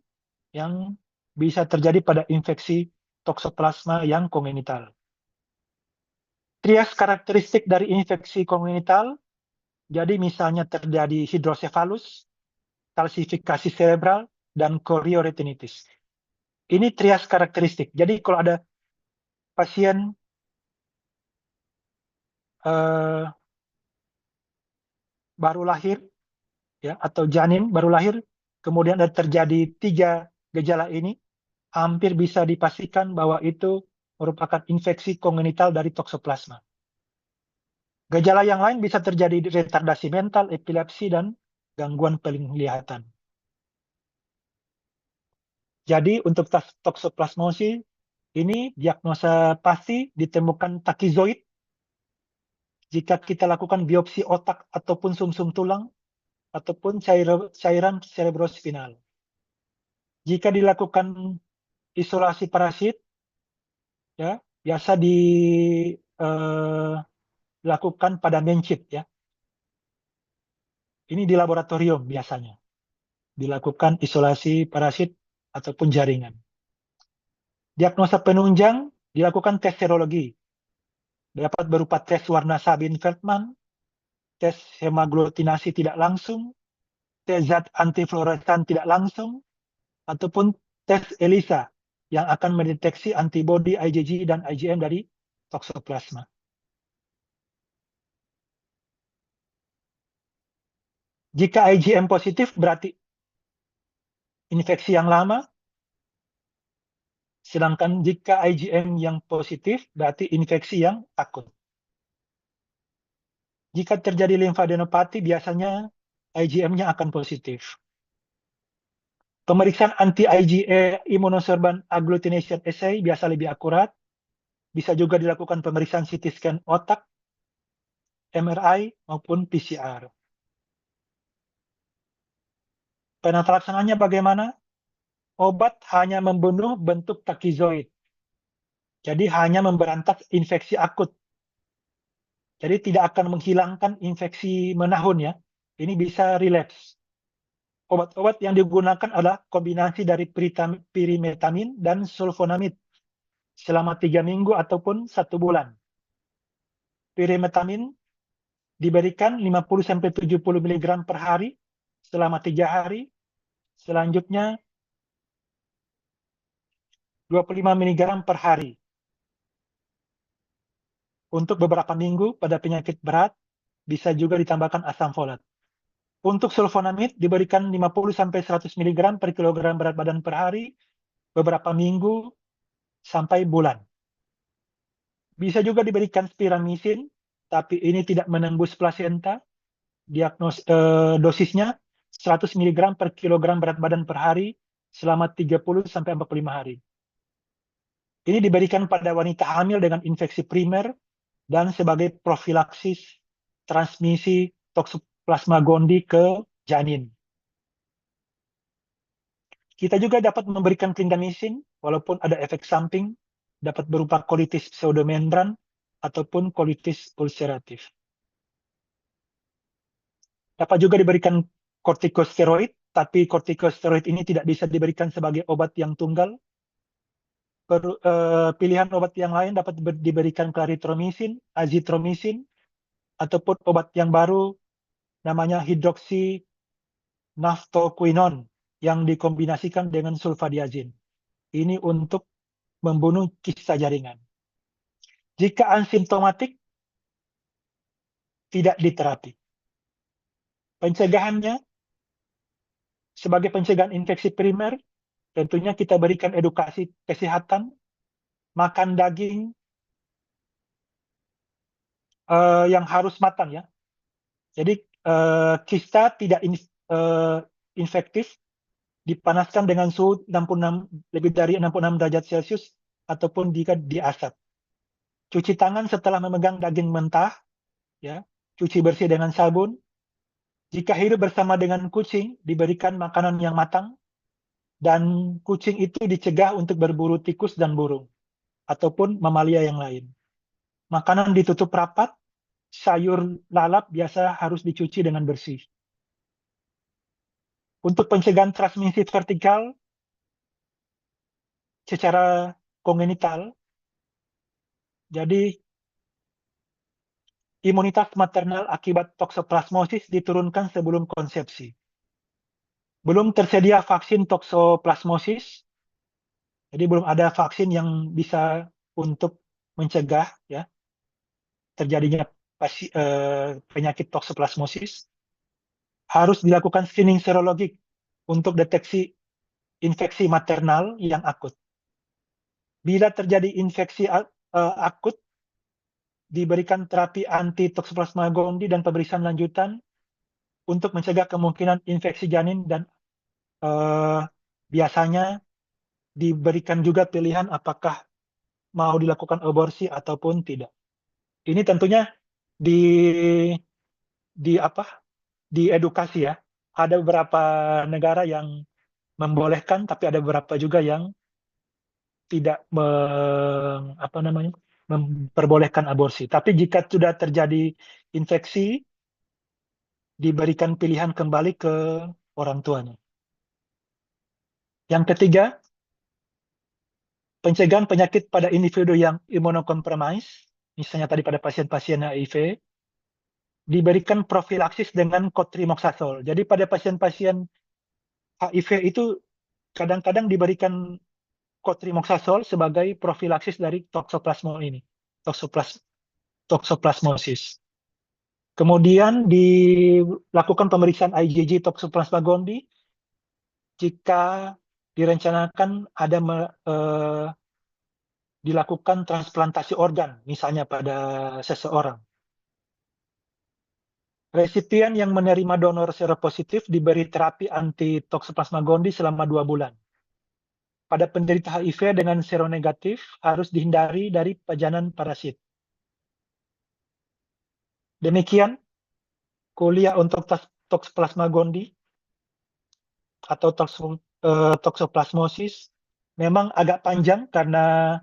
Speaker 1: yang bisa terjadi pada infeksi toksoplasma yang kongenital. Trias karakteristik dari infeksi kongenital, jadi misalnya terjadi hidrosefalus, kalsifikasi cerebral, dan chorioretinitis. Ini trias karakteristik. Jadi kalau ada pasien baru lahir, ya, atau janin baru lahir, kemudian ada terjadi 3 gejala ini, hampir bisa dipastikan bahwa itu merupakan infeksi kongenital dari toksoplasma. Gejala yang lain bisa terjadi retardasi mental, epilepsi, dan gangguan penglihatan. Jadi untuk toksoplasmosis ini diagnosa pasti ditemukan takizoid jika kita lakukan biopsi otak ataupun sumsum tulang ataupun cairan cerebrospinal. Jika dilakukan isolasi parasit, ya biasa dilakukan pada mencit, ya. Ini di laboratorium biasanya dilakukan isolasi parasit ataupun jaringan. Diagnosa penunjang dilakukan tes serologi, dapat berupa tes warna Sabin-Feldman, tes hemaglutinasi tidak langsung, tes zat antifluoresan tidak langsung, ataupun tes ELISA yang akan mendeteksi antibodi IgG dan IgM dari toksoplasma. Jika IgM positif berarti infeksi yang lama, sedangkan jika IgM yang positif berarti infeksi yang akut. Jika terjadi limfadenopati biasanya IgM-nya akan positif. Pemeriksaan anti-IgE immunosorbent agglutination assay biasa lebih akurat. Bisa juga dilakukan pemeriksaan CT scan otak, MRI, maupun PCR. Penata laksananya bagaimana? Obat hanya membunuh bentuk takizoid. Jadi hanya memberantas infeksi akut. Jadi tidak akan menghilangkan infeksi menahun, ya. Ini bisa relapse. Obat-obat yang digunakan adalah kombinasi dari pirimetamin dan sulfonamid selama 3 minggu ataupun 1 bulan. Pirimetamin diberikan 50-70 mg per hari selama 3 hari. Selanjutnya 25 mg per hari. Untuk beberapa minggu pada penyakit berat, bisa juga ditambahkan asam folat. Untuk sulfonamid diberikan 50-100 mg per kilogram berat badan per hari, beberapa minggu sampai bulan. Bisa juga diberikan spiramisin, tapi ini tidak menembus plasenta. Dosisnya 100 mg per kilogram berat badan per hari selama 30-45 hari. Ini diberikan pada wanita hamil dengan infeksi primer dan sebagai profilaksis transmisi toksoplasma gondii ke janin. Kita juga dapat memberikan clindamycin, walaupun ada efek samping, dapat berupa colitis pseudomembran ataupun colitis ulceratif. Dapat juga diberikan kortikosteroid, tapi kortikosteroid ini tidak bisa diberikan sebagai obat yang tunggal. Pilihan obat yang lain dapat diberikan clarithromycin, azithromycin, ataupun obat yang baru namanya hidroxynaftoquinone yang dikombinasikan dengan sulfadiazin. Ini untuk membunuh kista jaringan. Jika asimptomatik, tidak diterapi. Pencegahannya, sebagai pencegahan infeksi primer, tentunya kita berikan edukasi kesehatan, makan daging yang harus matang, ya. Jadi kista tidak infektif, dipanaskan dengan suhu 66, lebih dari 66 derajat Celcius ataupun jika diasap. Cuci tangan setelah memegang daging mentah, ya. Cuci bersih dengan sabun. Jika hidup bersama dengan kucing, diberikan makanan yang matang, dan kucing itu dicegah untuk berburu tikus dan burung, ataupun mamalia yang lain. Makanan ditutup rapat, sayur lalap biasa harus dicuci dengan bersih. Untuk pencegahan transmisi vertikal secara kongenital, jadi imunitas maternal akibat toksoplasmosis diturunkan sebelum konsepsi. Belum tersedia vaksin toksoplasmosis, jadi belum ada vaksin yang bisa untuk mencegah, ya, terjadinya penyakit toksoplasmosis. Harus dilakukan screening serologik untuk deteksi infeksi maternal yang akut. Bila terjadi infeksi akut, diberikan terapi anti Toxoplasma gondii dan pemeriksaan lanjutan untuk mencegah kemungkinan infeksi janin dan biasanya diberikan juga pilihan apakah mau dilakukan aborsi ataupun tidak. Ini tentunya di apa? Diedukasi ya. Ada beberapa negara yang membolehkan, tapi ada beberapa juga yang tidak memperbolehkan aborsi. Tapi jika sudah terjadi infeksi, diberikan pilihan kembali ke orang tuanya. Yang ketiga, pencegahan penyakit pada individu yang imunokompromis, misalnya tadi pada pasien-pasien HIV, diberikan profilaksis dengan cotrimoxazole. Jadi pada pasien-pasien HIV itu kadang-kadang diberikan cotrimoxazole sebagai profilaksis dari toxoplasmosis. Kemudian dilakukan pemeriksaan IgG Toxoplasma gondii jika direncanakan ada dilakukan transplantasi organ, misalnya pada seseorang. Resipien yang menerima donor seropositif diberi terapi anti Toxoplasma gondii selama 2 bulan. Pada penderita HIV dengan seronegatif harus dihindari dari pajanan parasit. Demikian kuliah untuk Toxoplasma gondii atau toxoplasmosis memang agak panjang karena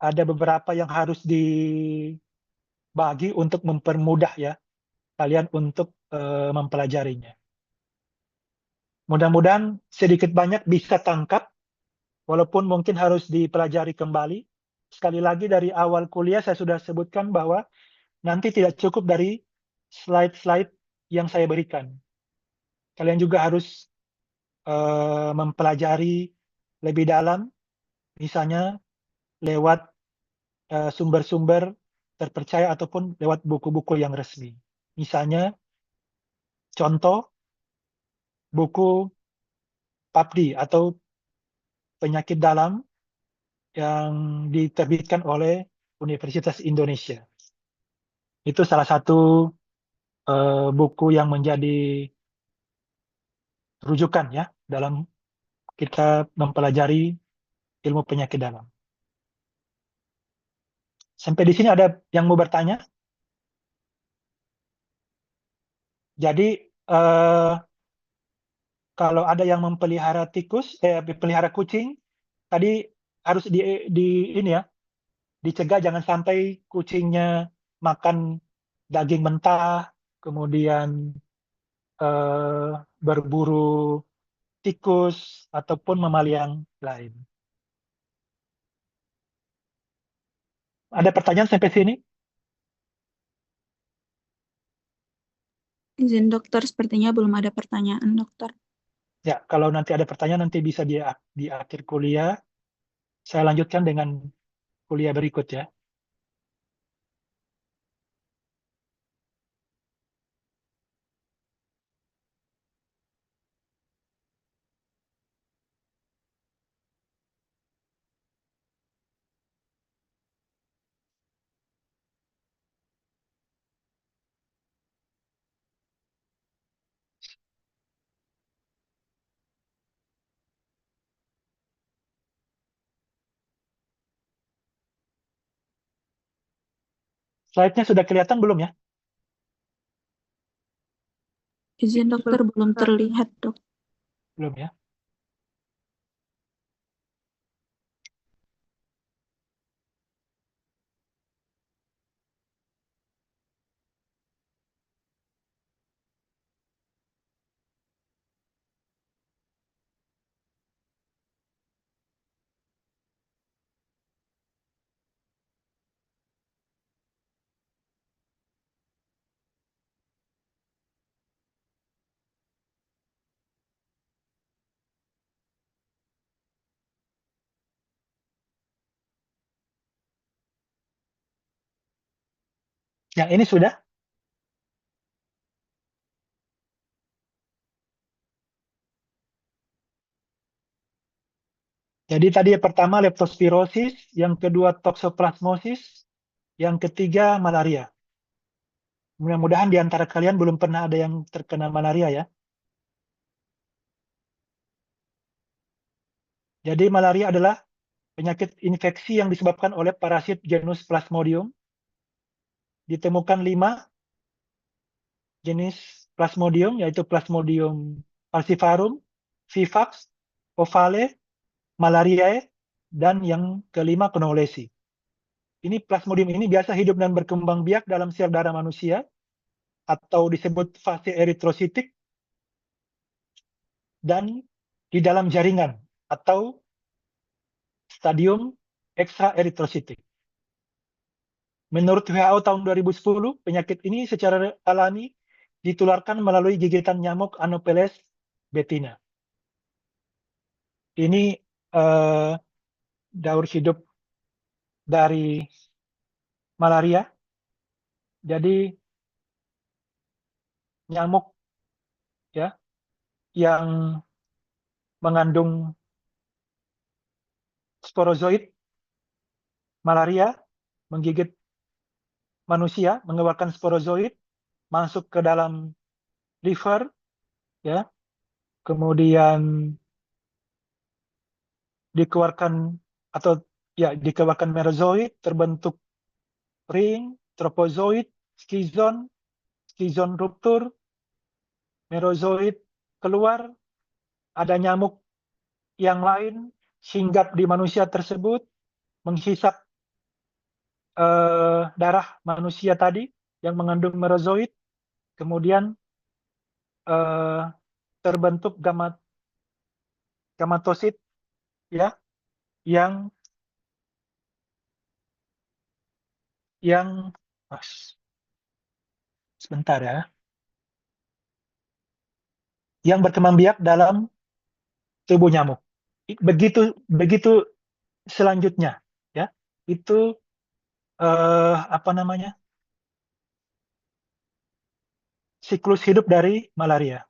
Speaker 1: ada beberapa yang harus dibagi untuk mempermudah ya kalian untuk mempelajarinya. Mudah-mudahan sedikit banyak bisa tangkap, walaupun mungkin harus dipelajari kembali. Sekali lagi dari awal kuliah saya sudah sebutkan bahwa nanti tidak cukup dari slide-slide yang saya berikan. Kalian juga harus mempelajari lebih dalam, misalnya lewat sumber-sumber terpercaya ataupun lewat buku-buku yang resmi. Misalnya, contoh buku PAPDI atau penyakit dalam yang diterbitkan oleh Universitas Indonesia. Itu salah satu buku yang menjadi rujukan ya dalam kita mempelajari ilmu penyakit dalam. Sampai di sini ada yang mau bertanya? Jadi kalau ada yang memelihara pelihara kucing, tadi harus ini ya, dicegah jangan sampai kucingnya makan daging mentah, kemudian berburu tikus ataupun mamalia yang lain. Ada pertanyaan sampai sini?
Speaker 2: Izin dokter, sepertinya belum ada pertanyaan dokter.
Speaker 1: Ya, kalau nanti ada pertanyaan nanti bisa di akhir kuliah. Saya lanjutkan dengan kuliah berikut ya. Slide-nya sudah kelihatan belum ya?
Speaker 2: Izin dokter, belum terlihat dok.
Speaker 1: Belum ya? Yang ini sudah? Jadi tadi yang pertama leptospirosis, yang kedua toxoplasmosis, Yang ketiga, malaria. Mudah-mudahan di antara kalian belum pernah ada yang terkena malaria ya. Jadi malaria adalah penyakit infeksi yang disebabkan oleh parasit genus Plasmodium. Ditemukan 5 jenis Plasmodium, yaitu Plasmodium falciparum, vivax, ovale, malariae, dan yang kelima Knowlesi. Ini Plasmodium ini biasa hidup dan berkembang biak dalam sel darah manusia atau disebut fase eritrositik dan di dalam jaringan atau stadium ekstra eritrositik. Menurut WHO tahun 2010, penyakit ini secara alami ditularkan melalui gigitan nyamuk Anopheles betina. Ini daur hidup dari malaria. Jadi nyamuk ya yang mengandung sporozoid malaria menggigit manusia, mengeluarkan sporozoid masuk ke dalam liver ya. Kemudian dikeluarkan atau ya dikeluarkan merozoid, terbentuk ring, tropozoid, skizon, skizon ruptur, merozoid keluar, ada nyamuk yang lain hinggap di manusia tersebut, menghisap darah manusia tadi yang mengandung merozoid, kemudian terbentuk gamatosit ya yang sebentar ya, yang berkembang biak dalam tubuh nyamuk. Begitu selanjutnya ya. Itu apa namanya? Siklus hidup dari malaria.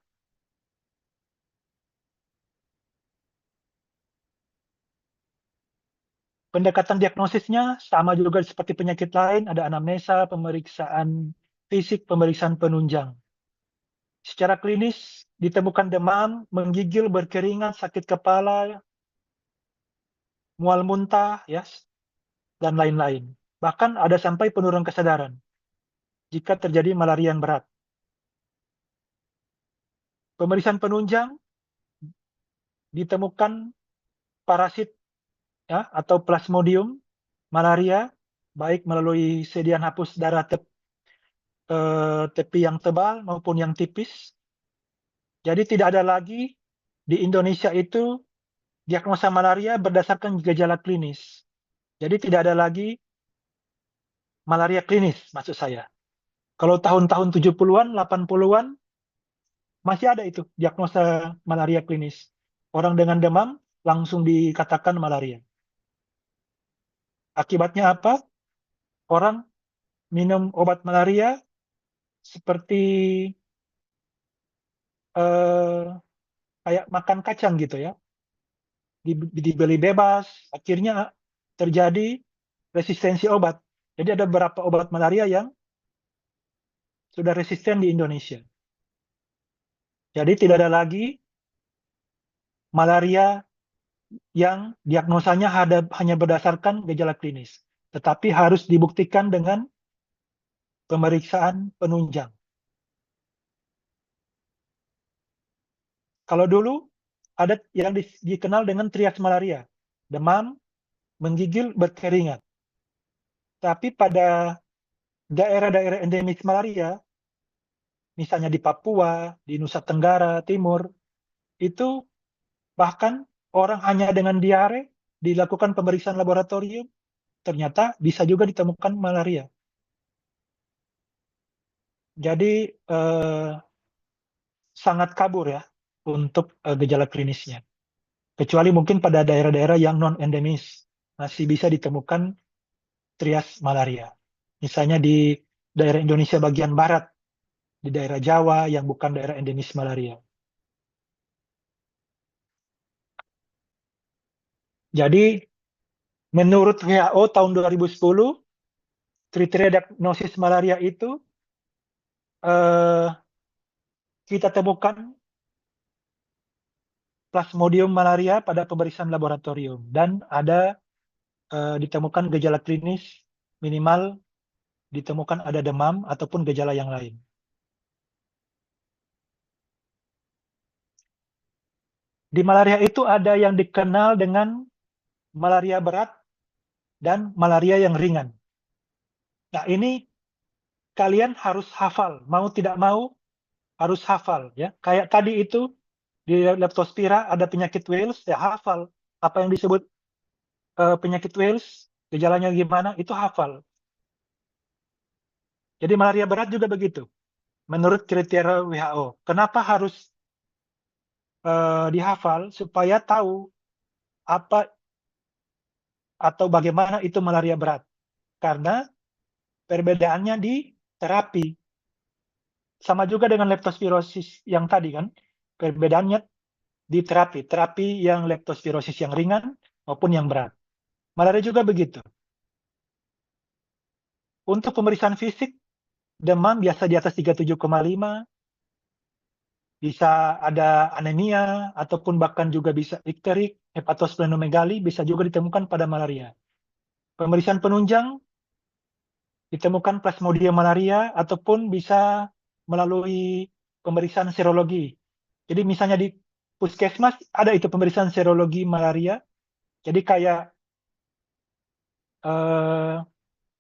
Speaker 1: Pendekatan diagnosisnya sama juga seperti penyakit lain, ada anamnesa, pemeriksaan fisik, pemeriksaan penunjang. Secara klinis ditemukan demam, menggigil, berkeringat, sakit kepala, mual muntah, ya, dan lain-lain. Bahkan ada sampai penurunan kesadaran jika terjadi malaria yang berat. Pemeriksaan penunjang ditemukan parasit ya, atau plasmodium malaria baik melalui sedian hapus darah tepi yang tebal maupun yang tipis. Jadi tidak ada lagi di Indonesia itu diagnosa malaria berdasarkan gejala klinis. Jadi tidak ada lagi malaria klinis maksud saya. Kalau tahun-tahun 70-an, 80-an masih ada itu diagnosa malaria klinis. Orang dengan demam langsung dikatakan malaria. Akibatnya apa? Orang minum obat malaria seperti kayak makan kacang gitu ya. Dibeli bebas, akhirnya terjadi resistensi obat. Jadi ada beberapa obat malaria yang sudah resisten di Indonesia. Jadi tidak ada lagi malaria yang diagnosanya hanya berdasarkan gejala klinis, tetapi harus dibuktikan dengan pemeriksaan penunjang. Kalau dulu ada yang dikenal dengan trias malaria, demam, menggigil, berkeringat. Tapi pada daerah-daerah endemis malaria, misalnya di Papua, di Nusa Tenggara Timur, itu bahkan orang hanya dengan diare dilakukan pemeriksaan laboratorium, ternyata bisa juga ditemukan malaria. Jadi sangat kabur ya untuk gejala klinisnya. Kecuali mungkin pada daerah-daerah yang non-endemis masih bisa ditemukan trias malaria. Misalnya di daerah Indonesia bagian barat, di daerah Jawa yang bukan daerah endemis malaria. Jadi menurut WHO tahun 2010, kriteria diagnosis malaria itu kita temukan Plasmodium malaria pada pemeriksaan laboratorium dan ada ditemukan gejala klinis minimal ditemukan ada demam ataupun gejala yang lain. Di malaria itu ada yang dikenal dengan malaria berat dan malaria yang ringan. Nah, ini kalian harus hafal, mau tidak mau harus hafal ya. Kayak tadi itu di Leptospira ada penyakit Wales, ya hafal apa yang disebut penyakit Wales, gejalanya gimana, itu hafal. Jadi malaria berat juga begitu, menurut kriteria WHO. Kenapa harus dihafal? Supaya tahu apa atau bagaimana itu malaria berat. Karena perbedaannya di terapi. Sama juga dengan leptospirosis yang tadi kan, perbedaannya di terapi. Terapi yang leptospirosis yang ringan maupun yang berat. Malaria juga begitu. Untuk pemeriksaan fisik, demam biasa di atas 37,5, bisa ada anemia, ataupun bahkan juga bisa ikterik, hepatosplenomegali, bisa juga ditemukan pada malaria. Pemeriksaan penunjang, ditemukan Plasmodium malaria, ataupun bisa melalui pemeriksaan serologi. Jadi misalnya di puskesmas, ada itu pemeriksaan serologi malaria. Jadi kayak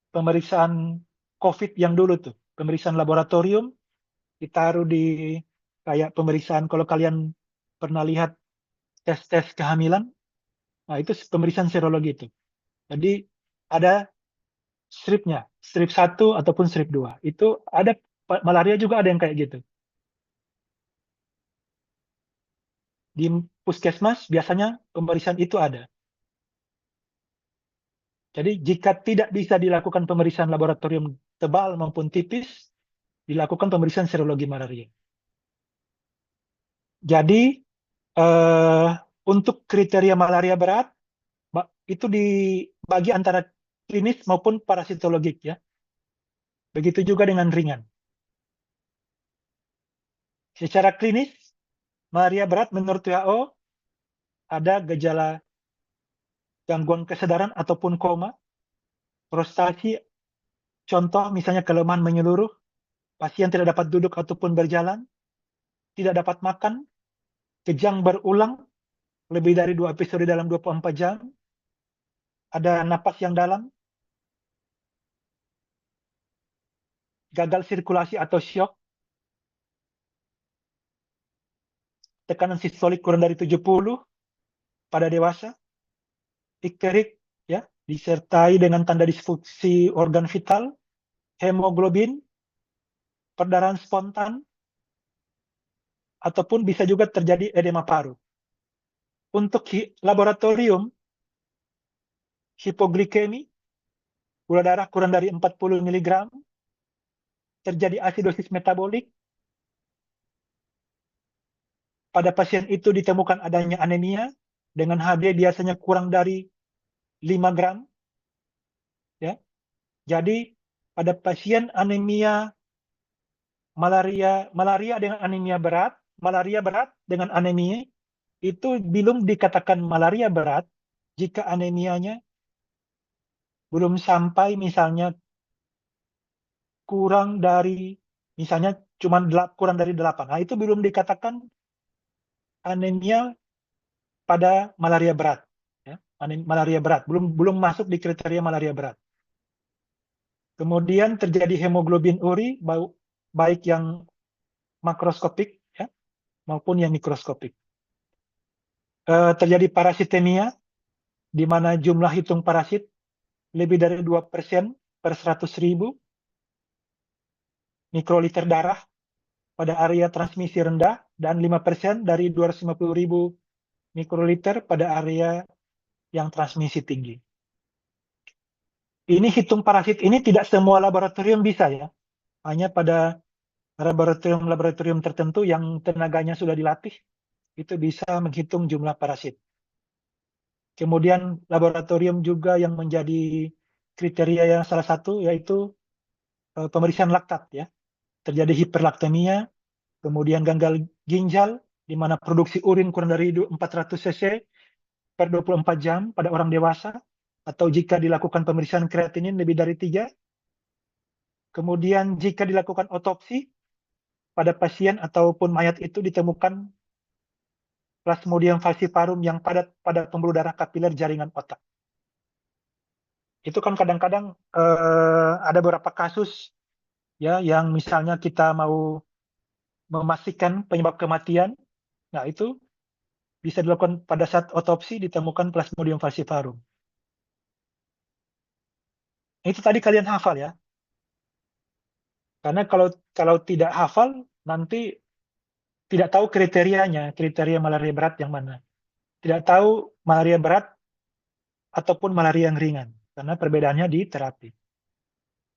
Speaker 1: pemeriksaan COVID yang dulu tuh, pemeriksaan laboratorium, ditaruh di kayak pemeriksaan kalau kalian pernah lihat tes-tes kehamilan, nah itu pemeriksaan serologi itu. Jadi ada stripnya, strip 1 ataupun strip 2. Itu ada malaria juga ada yang kayak gitu. Di puskesmas biasanya pemeriksaan itu ada. Jadi jika tidak bisa dilakukan pemeriksaan laboratorium tebal maupun tipis, dilakukan pemeriksaan serologi malaria. Jadi untuk kriteria malaria berat itu dibagi antara klinis maupun parasitologik ya. Begitu juga dengan ringan. Secara klinis, malaria berat menurut WHO ada gejala gangguan kesadaran ataupun koma, frustasi, contoh misalnya kelemahan menyeluruh, pasien tidak dapat duduk ataupun berjalan, tidak dapat makan, kejang berulang, lebih dari 2 episode dalam 24 jam, ada napas yang dalam, gagal sirkulasi atau syok, tekanan sistolik kurang dari 70 pada dewasa, ikterik, ya, disertai dengan tanda disfungsi organ vital, hemoglobin, perdarahan spontan, ataupun bisa juga terjadi edema paru. Untuk laboratorium, hipoglikemi, gula darah kurang dari 40 mg, terjadi asidosis metabolik, pada pasien itu ditemukan adanya anemia, dengan HB biasanya kurang dari 5 gram. Ya. Jadi pada pasien anemia malaria dengan anemia berat, malaria berat dengan anemia itu belum dikatakan malaria berat jika anemianya belum sampai misalnya kurang dari misalnya cuma kurang dari 8. Nah, itu belum dikatakan anemia pada malaria berat. Ya. Malaria berat belum masuk di kriteria malaria berat. Kemudian terjadi hemoglobin uri baik yang makroskopik ya, maupun yang mikroskopik. Terjadi parasitemia di mana jumlah hitung parasit lebih dari 2% per 100.000 mikroliter darah pada area transmisi rendah dan 5% dari 250.000 mikroliter pada area yang transmisi tinggi. Ini hitung parasit ini tidak semua laboratorium bisa ya. Hanya pada laboratorium tertentu yang tenaganya sudah dilatih itu bisa menghitung jumlah parasit. Kemudian laboratorium juga yang menjadi kriteria yang salah satu yaitu pemeriksaan laktat ya. Terjadi hiperlaktemia, kemudian gagal ginjal di mana produksi urin kurang dari 400 cc per 24 jam pada orang dewasa, atau jika dilakukan pemeriksaan kreatinin lebih dari 3. Kemudian jika dilakukan otopsi pada pasien ataupun mayat itu ditemukan Plasmodium falciparum yang padat pada pembuluh darah kapiler jaringan otak. Itu kan kadang-kadang ada beberapa kasus ya yang misalnya kita mau memastikan penyebab kematian, nah itu bisa dilakukan pada saat otopsi ditemukan Plasmodium falciparum. Itu tadi kalian hafal ya. Karena kalau tidak hafal nanti tidak tahu kriteria malaria berat yang mana. Tidak tahu malaria berat ataupun malaria yang ringan, karena perbedaannya di terapi.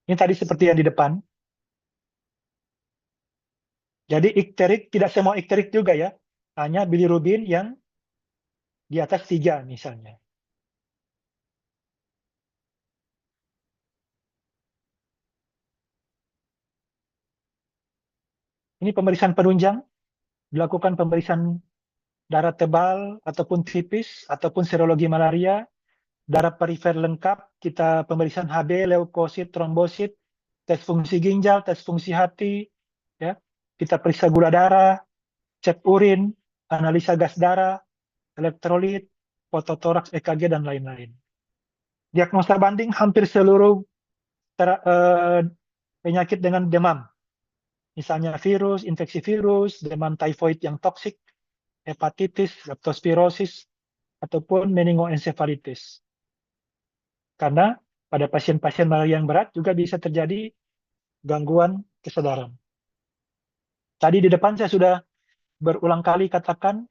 Speaker 1: Ini tadi seperti yang di depan. Jadi ikterik, tidak semua ikterik juga ya, hanya bilirubin yang di atas 3 misalnya. Ini pemeriksaan penunjang, dilakukan pemeriksaan darah tebal ataupun tipis, ataupun serologi malaria, darah perifer lengkap, kita pemeriksaan HB, leukosit, trombosit, tes fungsi ginjal, tes fungsi hati, ya. Kita periksa gula darah, cek urin, analisa gas darah, elektrolit, fototoraks, EKG, dan lain-lain. Diagnosa banding hampir seluruh penyakit dengan demam. Misalnya virus, infeksi virus, demam tifoid yang toksik, hepatitis, leptospirosis, ataupun meningoencephalitis. Karena pada pasien-pasien malaria yang berat juga bisa terjadi gangguan kesadaran. Tadi di depan saya sudah berulang kali katakan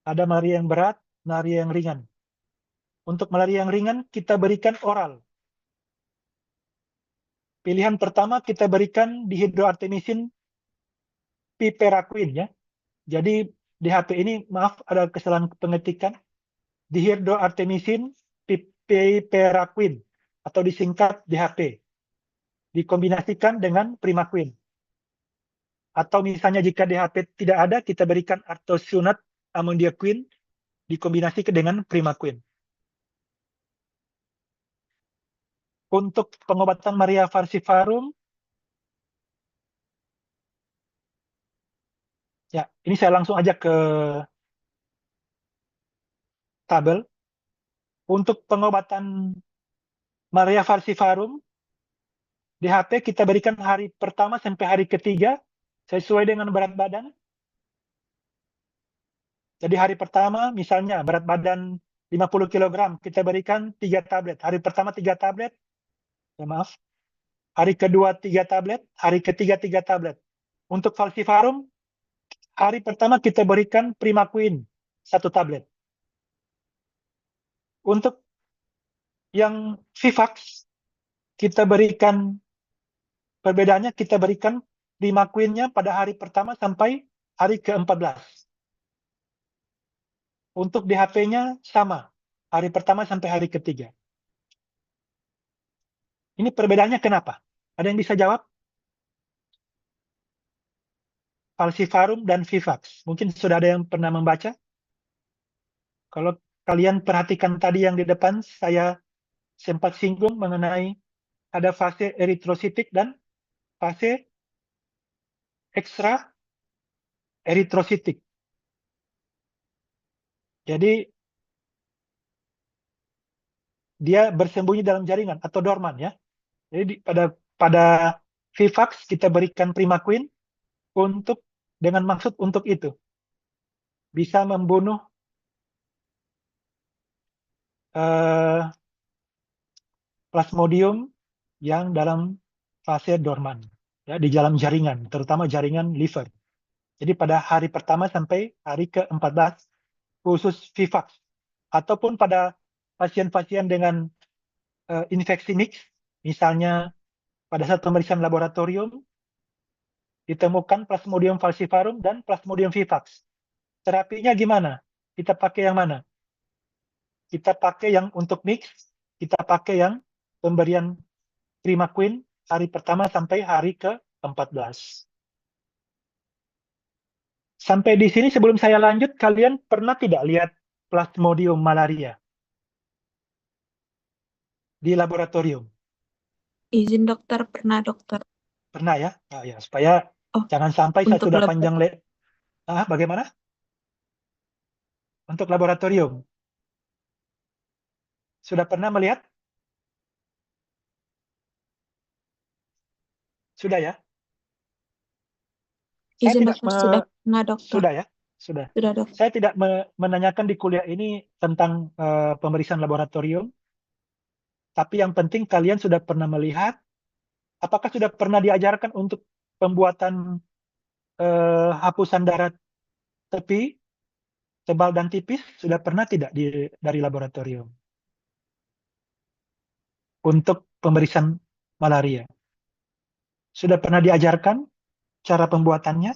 Speaker 1: ada malaria yang berat, malaria yang ringan. Untuk malaria yang ringan kita berikan oral. Pilihan pertama kita berikan dihidroartemisin piperaquine ya. Jadi di HP ini maaf ada kesalahan pengetikan. Dihidroartemisin piperaquine atau disingkat DHP. Dikombinasikan dengan primaquine. Atau misalnya jika DHP tidak ada, kita berikan artesunate ammoniaquine dikombinasikan dengan primaquine. Untuk pengobatan malaria falciparum, ya ini saya langsung aja ke tabel. Untuk pengobatan malaria falciparum, DHP kita berikan hari pertama sampai hari ketiga sesuai dengan berat badan. Jadi hari pertama misalnya berat badan 50 kg, kita berikan 3 tablet. Hari pertama 3 tablet, ya maaf. Hari kedua 3 tablet, hari ketiga 3 tablet. Untuk falciparum, hari pertama kita berikan primaquine 1 tablet. Untuk yang Vivax, kita berikan, perbedaannya kita berikan primaquine-nya pada hari pertama sampai hari ke-14. Untuk DHP-nya sama, hari pertama sampai hari ketiga. Ini perbedaannya kenapa? Ada yang bisa jawab? Falciparum dan Vivax. Mungkin sudah ada yang pernah membaca? Kalau kalian perhatikan tadi yang di depan, saya sempat singgung mengenai ada fase eritrositik dan fase ekstra eritrositik. Jadi dia bersembunyi dalam jaringan atau dorman ya. Jadi pada Vivax kita berikan primaquine dengan maksud untuk itu. Bisa membunuh plasmodium yang dalam fase dorman ya, di dalam jaringan, terutama jaringan liver. Jadi pada hari pertama sampai hari ke-14 khusus Vivax, ataupun pada pasien-pasien dengan infeksi mix, misalnya pada saat pemeriksaan laboratorium ditemukan Plasmodium falciparum dan Plasmodium Vivax. Terapinya gimana? Kita pakai yang mana? Kita pakai yang untuk mix, kita pakai yang pemberian primaquine hari pertama sampai hari ke-14. Sampai di sini sebelum saya lanjut, kalian pernah tidak lihat Plasmodium malaria di laboratorium?
Speaker 2: Izin dokter, pernah dokter.
Speaker 1: Pernah ya? Nah, ya, supaya
Speaker 2: Oh,
Speaker 1: jangan sampai saya
Speaker 2: untuk
Speaker 1: sudah
Speaker 2: lab
Speaker 1: panjang bagaimana? Untuk laboratorium. Sudah pernah melihat? Sudah ya? Saya
Speaker 2: izin
Speaker 1: tidak
Speaker 2: dokter sudah pernah dokter.
Speaker 1: sudah ya? Sudah.
Speaker 2: Sudah dokter.
Speaker 1: Saya tidak menanyakan di kuliah ini tentang pemeriksaan laboratorium, tapi yang penting kalian sudah pernah melihat, apakah sudah pernah diajarkan untuk pembuatan hapusan darah tepi, tebal dan tipis, sudah pernah tidak dari laboratorium untuk pemeriksaan malaria? Sudah pernah diajarkan cara pembuatannya?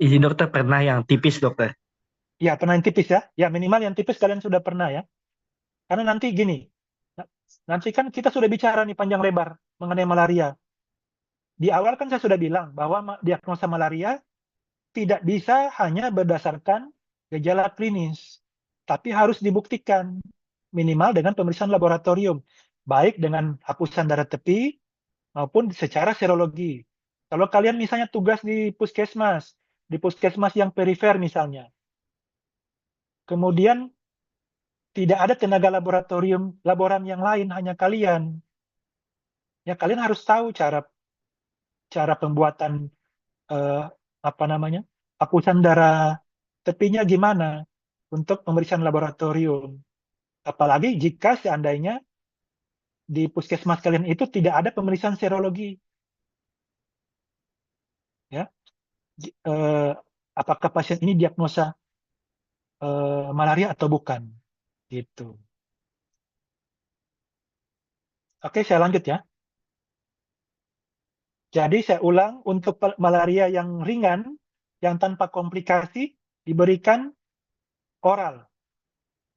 Speaker 4: Izin dokter, pernah yang tipis dokter.
Speaker 1: Ya, pernah yang tipis ya. Ya, minimal yang tipis kalian sudah pernah ya. Karena nanti gini, nanti kan kita sudah bicara nih panjang lebar mengenai malaria. Di awal kan saya sudah bilang bahwa diagnosa malaria tidak bisa hanya berdasarkan gejala klinis, tapi harus dibuktikan minimal dengan pemeriksaan laboratorium, baik dengan hapusan darah tepi maupun secara serologi. Kalau kalian misalnya tugas di puskesmas yang perifer misalnya, kemudian tidak ada tenaga laboran yang lain, hanya kalian. Ya, kalian harus tahu cara pembuatan hapusan darah tepinya gimana untuk pemeriksaan laboratorium. Apalagi jika seandainya di puskesmas kalian itu tidak ada pemeriksaan serologi, ya, apakah pasien ini diagnosa malaria atau bukan, gitu. Oke, saya lanjut ya. Jadi saya ulang, untuk malaria yang ringan, yang tanpa komplikasi, diberikan oral.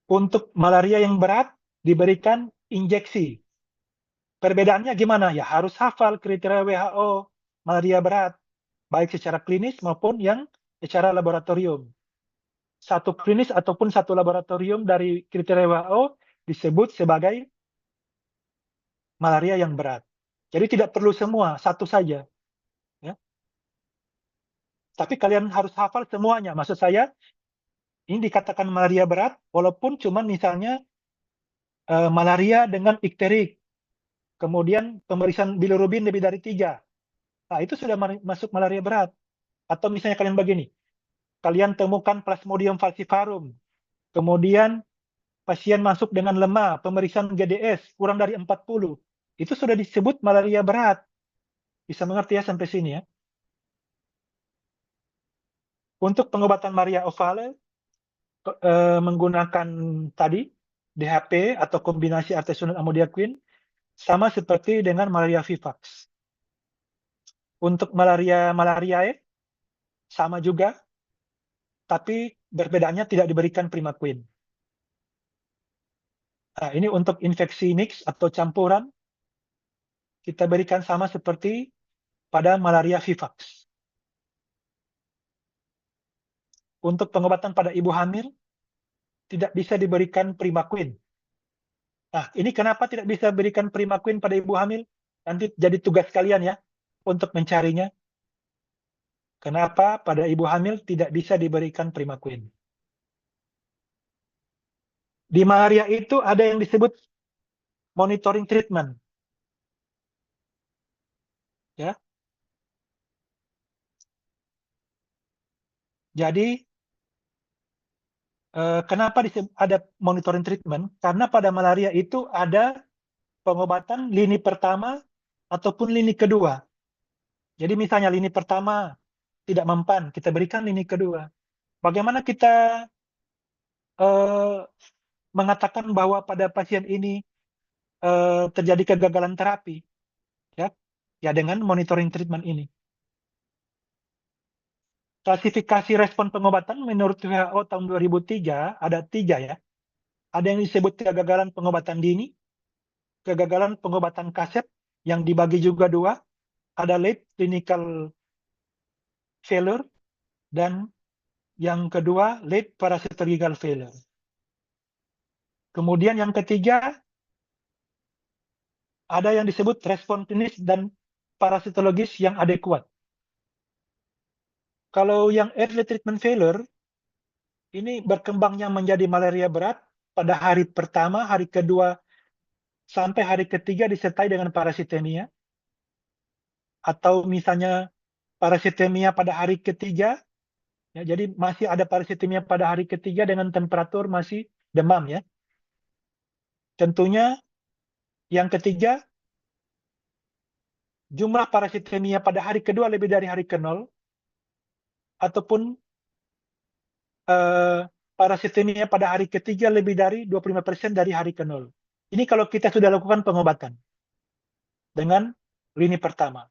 Speaker 1: Untuk malaria yang berat, diberikan injeksi. Perbedaannya gimana? Ya harus hafal kriteria WHO malaria berat, baik secara klinis maupun yang secara laboratorium. Satu klinis ataupun satu laboratorium dari kriteria WHO disebut sebagai malaria yang berat. Jadi tidak perlu semua, satu saja. Ya. Tapi kalian harus hafal semuanya. Maksud saya, ini dikatakan malaria berat, walaupun cuma misalnya malaria dengan ikterik, kemudian pemeriksaan bilirubin lebih dari 3. Nah, itu sudah masuk malaria berat. Atau misalnya kalian begini, kalian temukan Plasmodium falciparum, kemudian pasien masuk dengan lemah, pemeriksaan GDS kurang dari 40, itu sudah disebut malaria berat. Bisa mengerti ya sampai sini ya? Untuk pengobatan malaria ovale, menggunakan tadi DHP atau kombinasi artesunate amodiaquine, sama seperti dengan malaria vivax. Untuk malariae sama juga, tapi perbedaannya tidak diberikan primaquine. Nah, ini untuk infeksi mix atau campuran, kita berikan sama seperti pada malaria vivax. Untuk pengobatan pada ibu hamil, tidak bisa diberikan primaquine. Nah, ini kenapa tidak bisa berikan primaquine pada ibu hamil? Nanti jadi tugas kalian ya, untuk mencarinya. Kenapa pada ibu hamil tidak bisa diberikan primaquine? Di malaria itu ada yang disebut monitoring treatment. Ya. Jadi, kenapa ada monitoring treatment? Karena pada malaria itu ada pengobatan lini pertama ataupun lini kedua. Jadi misalnya lini pertama tidak mempan, kita berikan lini kedua. Bagaimana kita mengatakan bahwa pada pasien ini terjadi kegagalan terapi? Ya dengan monitoring treatment ini. Klasifikasi respon pengobatan menurut WHO tahun 2003 ada 3 ya. Ada yang disebut kegagalan pengobatan dini, kegagalan pengobatan kaset yang dibagi juga dua, ada late clinical failure dan yang kedua late parasitological failure. Kemudian yang ketiga ada yang disebut respon klinis dan parasitologis yang adekuat. Kalau yang early treatment failure ini berkembangnya menjadi malaria berat pada hari pertama, hari kedua sampai hari ketiga disertai dengan parasitemia, atau misalnya parasitemia pada hari ketiga, ya, jadi masih ada parasitemia pada hari ketiga dengan temperatur masih demam, ya. Tentunya yang ketiga, jumlah parasitemia pada hari kedua lebih dari hari ke-0, ataupun parasitemia pada hari ketiga lebih dari 25% dari hari ke-0. Ini kalau kita sudah lakukan pengobatan dengan lini pertama.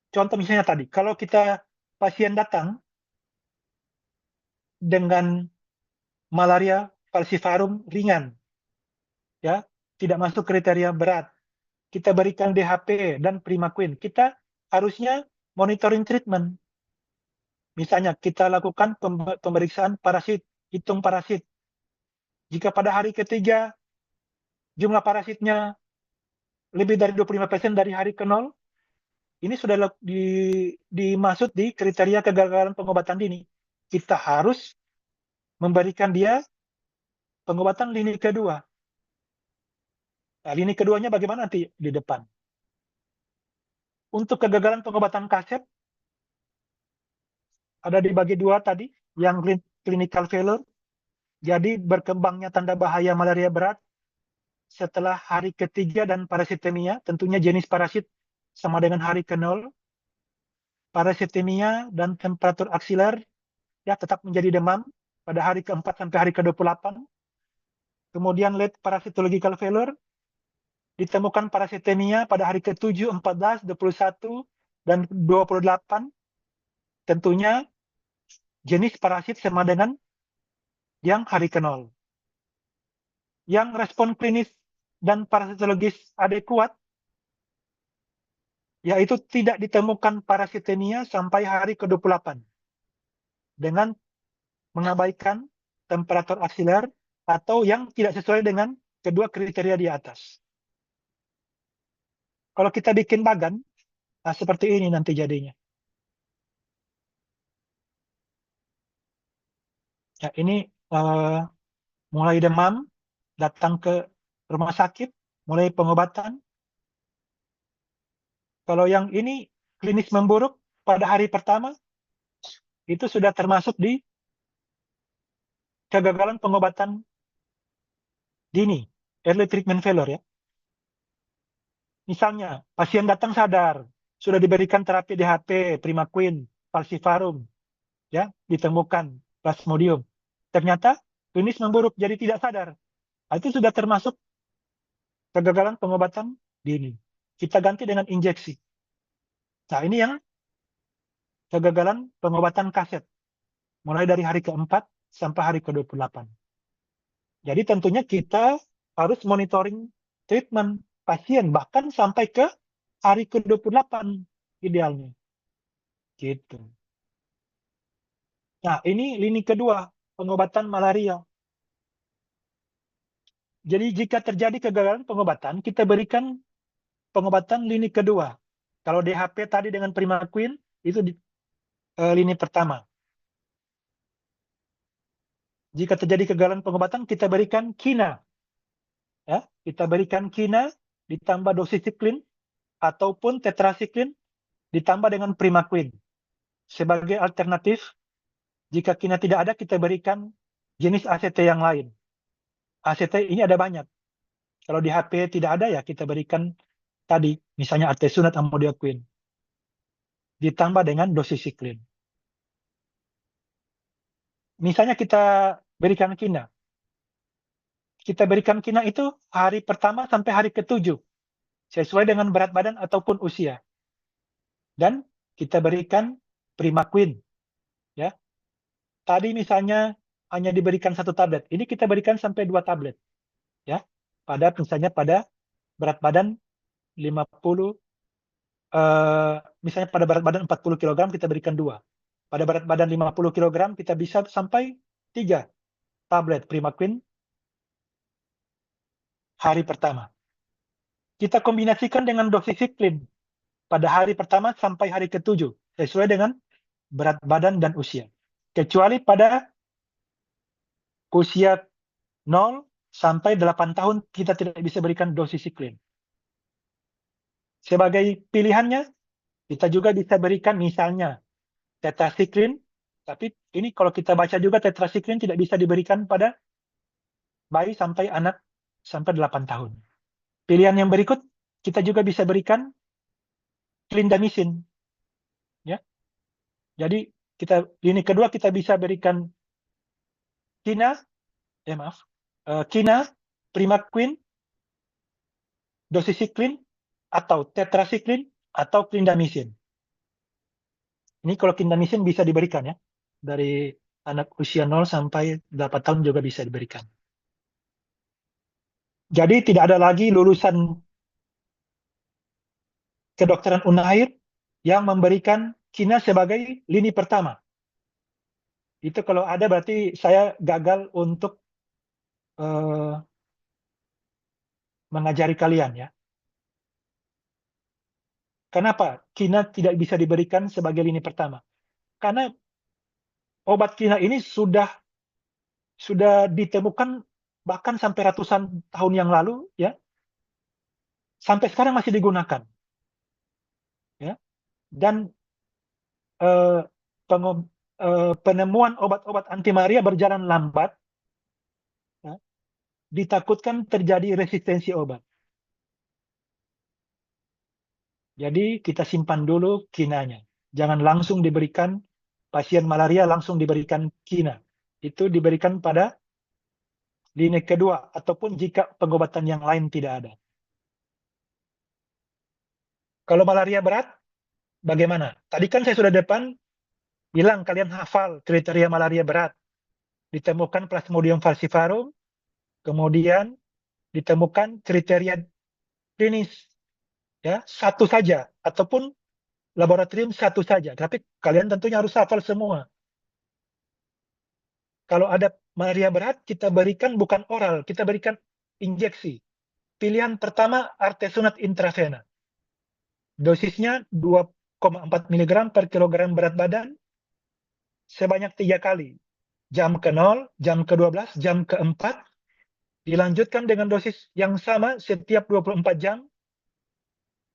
Speaker 1: Contoh misalnya tadi, kalau kita pasien datang dengan malaria falciparum ringan, ya, tidak masuk kriteria berat, kita berikan DHP dan Primaquine, kita harusnya monitoring treatment. Misalnya kita lakukan pemeriksaan parasit, hitung parasit. Jika pada hari ketiga jumlah parasitnya lebih dari 25% dari hari ke-0, ini sudah dimaksud di kriteria kegagalan pengobatan dini. Kita harus memberikan dia pengobatan lini kedua. Nah, lini keduanya bagaimana nanti di depan? Untuk kegagalan pengobatan kaset, ada dibagi dua tadi, yang clinical failure, jadi berkembangnya tanda bahaya malaria berat setelah hari ketiga dan parasitemia, tentunya jenis parasit sama dengan hari ke-0, parasitemia dan temperatur aksiler, ya, tetap menjadi demam pada hari ke-4 sampai hari ke-28. Kemudian late parasitological failure, ditemukan parasitemia pada hari ke-7, 14, 21, dan 28. Tentunya jenis parasit sama dengan yang hari ke-0. Yang respon klinis dan parasitologis adekuat, yaitu tidak ditemukan parasitemia sampai hari ke-28 dengan mengabaikan temperatur aksiler atau yang tidak sesuai dengan kedua kriteria di atas. Kalau kita bikin bagan, nah seperti ini nanti jadinya. Ya, ini mulai demam, datang ke rumah sakit, mulai pengobatan. Kalau yang ini klinis memburuk pada hari pertama, itu sudah termasuk di kegagalan pengobatan dini, early treatment failure, ya. Misalnya, pasien datang sadar, sudah diberikan terapi DHP, Primaquine, falciparum, ya, ditemukan plasmodium. Ternyata klinis memburuk, jadi tidak sadar. Nah, itu sudah termasuk kegagalan pengobatan dini. Kita ganti dengan injeksi. Nah, ini yang kegagalan pengobatan kaset, mulai dari hari ke-4 sampai hari ke-28. Jadi tentunya kita harus monitoring treatment pasien, bahkan sampai ke hari ke-28 idealnya. Gitu. Nah, ini lini kedua, pengobatan malaria. Jadi jika terjadi kegagalan pengobatan, kita berikan pengobatan lini kedua. Kalau DHP tadi dengan Primaquine, itu di lini pertama. Jika terjadi kegagalan pengobatan, kita berikan kina. Ya, kita berikan kina ditambah dosisiklin ataupun tetrasiklin ditambah dengan Primaquine. Sebagai alternatif, jika kina tidak ada, kita berikan jenis ACT yang lain. ACT ini ada banyak. Kalau di HP tidak ada, ya kita berikan tadi, misalnya artesunate amodiaquine. Ditambah dengan dosisiklin. Misalnya kita berikan kina. Kita berikan kina itu hari pertama sampai hari ke-7. Sesuai dengan berat badan ataupun usia. Dan kita berikan Primaquine. Ya. Tadi misalnya hanya diberikan 1 tablet. Ini kita berikan sampai 2 tablet. Ya. Misalnya pada berat badan 50, misalnya pada berat badan 40 kg kita berikan 2. Pada berat badan 50 kg kita bisa sampai 3 tablet Primaquine hari pertama. Kita kombinasikan dengan doxycycline pada hari pertama sampai hari ke-7 sesuai dengan berat badan dan usia. Kecuali pada usia 0 sampai 8 tahun kita tidak bisa berikan doxycycline. Sebagai pilihannya, kita juga bisa berikan misalnya tetracycline, tapi ini kalau kita baca juga tetracycline tidak bisa diberikan pada bayi sampai anak sampai 8 tahun. Pilihan yang berikut, kita juga bisa berikan clindamycin. Ya. Jadi ini kedua kita bisa berikan Kina, Primaquine, doxycycline, atau tetracycline, atau clindamycin. Ini kalau clindamycin bisa diberikan ya. Dari anak usia 0 sampai 8 tahun juga bisa diberikan. Jadi tidak ada lagi lulusan kedokteran Unair yang memberikan Kina sebagai lini pertama. Itu kalau ada berarti saya gagal untuk mengajari kalian ya. Kenapa Kina tidak bisa diberikan sebagai lini pertama? Karena obat Kina ini sudah ditemukan bahkan sampai ratusan tahun yang lalu ya. Sampai sekarang masih digunakan. Ya. Dan penemuan obat-obat anti malaria berjalan lambat. Ya. Ditakutkan terjadi resistensi obat. Jadi kita simpan dulu kinanya. Jangan langsung diberikan pasien malaria langsung diberikan kina. Itu diberikan pada lini kedua ataupun jika pengobatan yang lain tidak ada. Kalau malaria berat, bagaimana? Tadi kan saya sudah depan bilang kalian hafal kriteria malaria berat. Ditemukan Plasmodium falciparum, kemudian ditemukan kriteria klinis. Ya, satu saja ataupun laboratorium satu saja, tapi kalian tentunya harus hafal semua. Kalau ada malaria berat, kita berikan bukan oral, kita berikan injeksi. Pilihan pertama artesunate intravena. Dosisnya 2,4 mg per kilogram berat badan sebanyak 3 kali. Jam ke-0, jam ke-12, jam ke-4. Dilanjutkan dengan dosis yang sama setiap 24 jam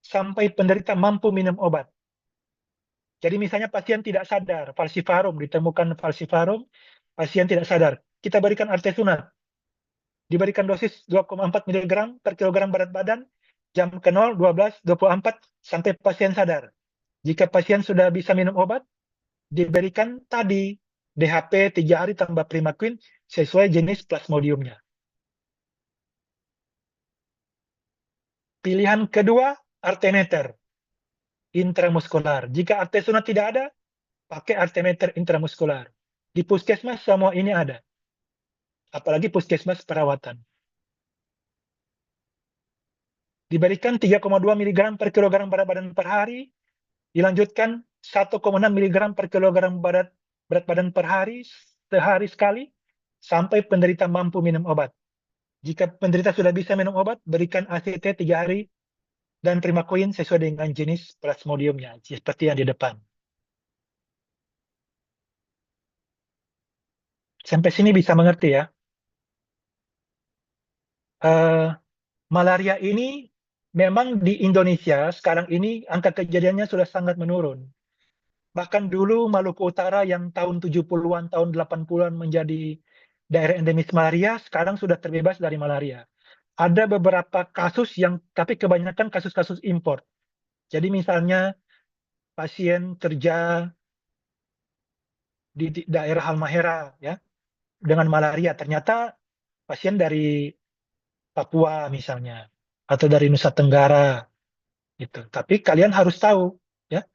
Speaker 1: sampai penderita mampu minum obat. Jadi misalnya pasien tidak sadar, falciparum, ditemukan falciparum, pasien tidak sadar. Kita berikan artesunate. Diberikan dosis 2,4 mg per kilogram berat badan, jam ke-0, 12, 24, sampai pasien sadar. Jika pasien sudah bisa minum obat, diberikan tadi DHP 3 hari tambah Primaquine sesuai jenis plasmodiumnya. Pilihan kedua, artemeter intramuskular. Jika artesunate tidak ada, pakai artemeter intramuskular. Di puskesmas semua ini ada. Apalagi puskesmas perawatan. Diberikan 3,2 mg per kilogram berat badan per hari, dilanjutkan 1,6 mg per kilogram berat badan per hari, sehari sekali, sampai penderita mampu minum obat. Jika penderita sudah bisa minum obat, berikan ACT 3 hari dan Primaquine sesuai dengan jenis plasmodiumnya, seperti yang di depan. Sampai sini bisa mengerti ya? Malaria ini memang di Indonesia sekarang ini angka kejadiannya sudah sangat menurun. Bahkan dulu Maluku Utara yang tahun 70-an, tahun 80-an menjadi daerah endemis malaria, sekarang sudah terbebas dari malaria. Ada beberapa kasus tapi kebanyakan kasus-kasus impor. Jadi misalnya pasien kerja di daerah Halmahera ya dengan malaria, ternyata pasien dari Papua misalnya atau dari Nusa Tenggara gitu. Tapi kalian harus tahu ya,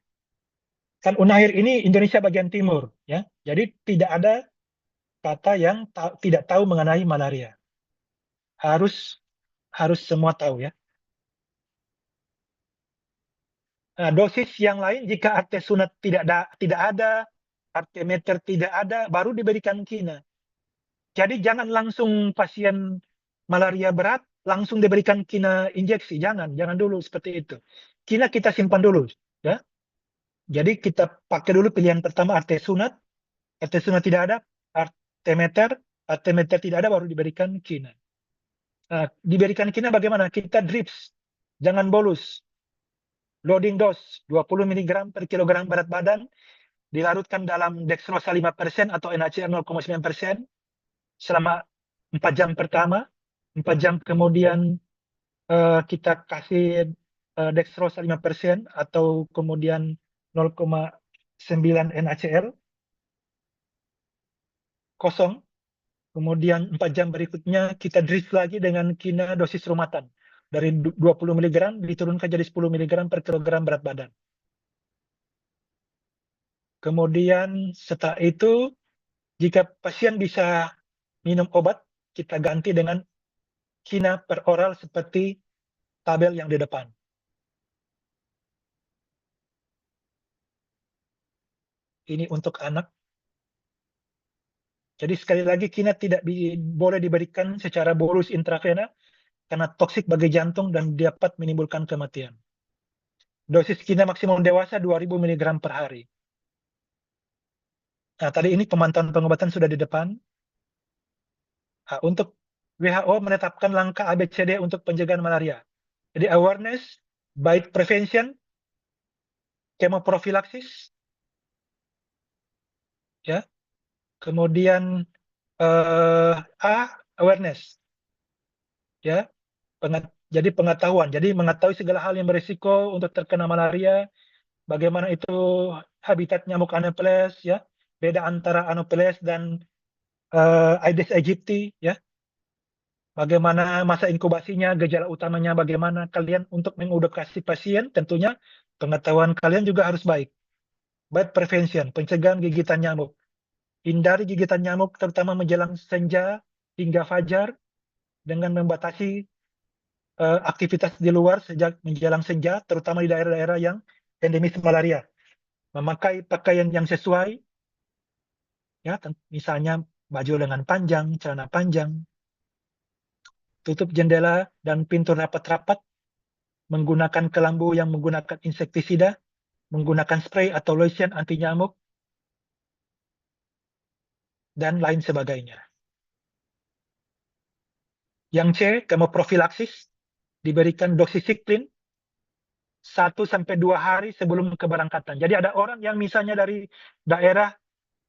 Speaker 1: kan Unair ini Indonesia bagian timur ya. Jadi tidak ada kata yang tidak tahu mengenai malaria. Harus semua tahu ya. Nah, dosis yang lain jika artesunat tidak ada, artemeter tidak ada, baru diberikan kina. Jadi jangan langsung pasien malaria berat langsung diberikan kina injeksi, jangan dulu seperti itu. Kina kita simpan dulu, ya. Jadi kita pakai dulu pilihan pertama artesunat tidak ada, artemeter tidak ada, baru diberikan kina. Nah, diberikan kina bagaimana? Kita drips, jangan bolus. Loading dose 20 mg per kilogram berat badan dilarutkan dalam dextrosa 5% atau NaCl 0,9% selama 4 jam pertama. 4 jam kemudian kita kasih dextrosa 5% atau kemudian 0,9 NaCl kosong. Kemudian 4 jam berikutnya kita drips lagi dengan kina dosis rumatan. Dari 20 mg diturunkan jadi 10 mg per kilogram berat badan. Kemudian setelah itu, jika pasien bisa minum obat, kita ganti dengan kina per oral seperti tabel yang di depan. Ini untuk anak. Jadi sekali lagi kina tidak boleh diberikan secara bolus intravena karena toksik bagi jantung dan dapat menimbulkan kematian. Dosis kina maksimum dewasa 2000 mg per hari. Nah, tadi ini pemantauan pengobatan sudah di depan. Nah, untuk WHO menetapkan langkah ABCD untuk pencegahan malaria. Jadi awareness, baik prevention, kemoprofilaksis, ya. Kemudian awareness, ya. Jadi pengetahuan. Jadi mengetahui segala hal yang berisiko untuk terkena malaria, bagaimana itu habitat nyamuk Anopheles, ya. Beda antara Anopheles dan Aedes aegypti, ya. Bagaimana masa inkubasinya, gejala utamanya bagaimana. Kalian untuk mengedukasi pasien, tentunya pengetahuan kalian juga harus baik. Baik prevention, pencegahan gigitan nyamuk. Hindari gigitan nyamuk terutama menjelang senja hingga fajar dengan membatasi aktivitas di luar sejak menjelang senja, terutama di daerah-daerah yang endemis malaria. Memakai pakaian yang sesuai, ya, misalnya baju lengan panjang, celana panjang, tutup jendela dan pintu rapat-rapat, menggunakan kelambu yang menggunakan insektisida, menggunakan spray atau lotion anti nyamuk, dan lain sebagainya. Yang C, kemoprofilaksis, diberikan doxycycline 1-2 hari sebelum keberangkatan. Jadi ada orang yang misalnya dari daerah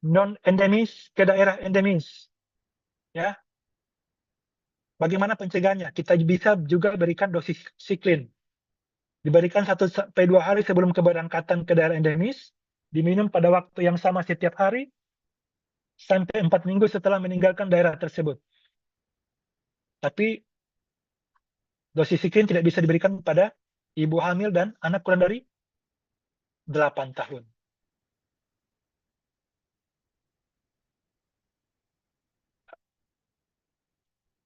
Speaker 1: non-endemis ke daerah endemis. Ya. Bagaimana pencegahannya? Kita bisa juga berikan doxycycline. Diberikan 1-2 hari sebelum keberangkatan ke daerah endemis, diminum pada waktu yang sama setiap hari, sampai 4 minggu setelah meninggalkan daerah tersebut. Tapi doxycycline tidak bisa diberikan pada ibu hamil dan anak kurang dari 8 tahun.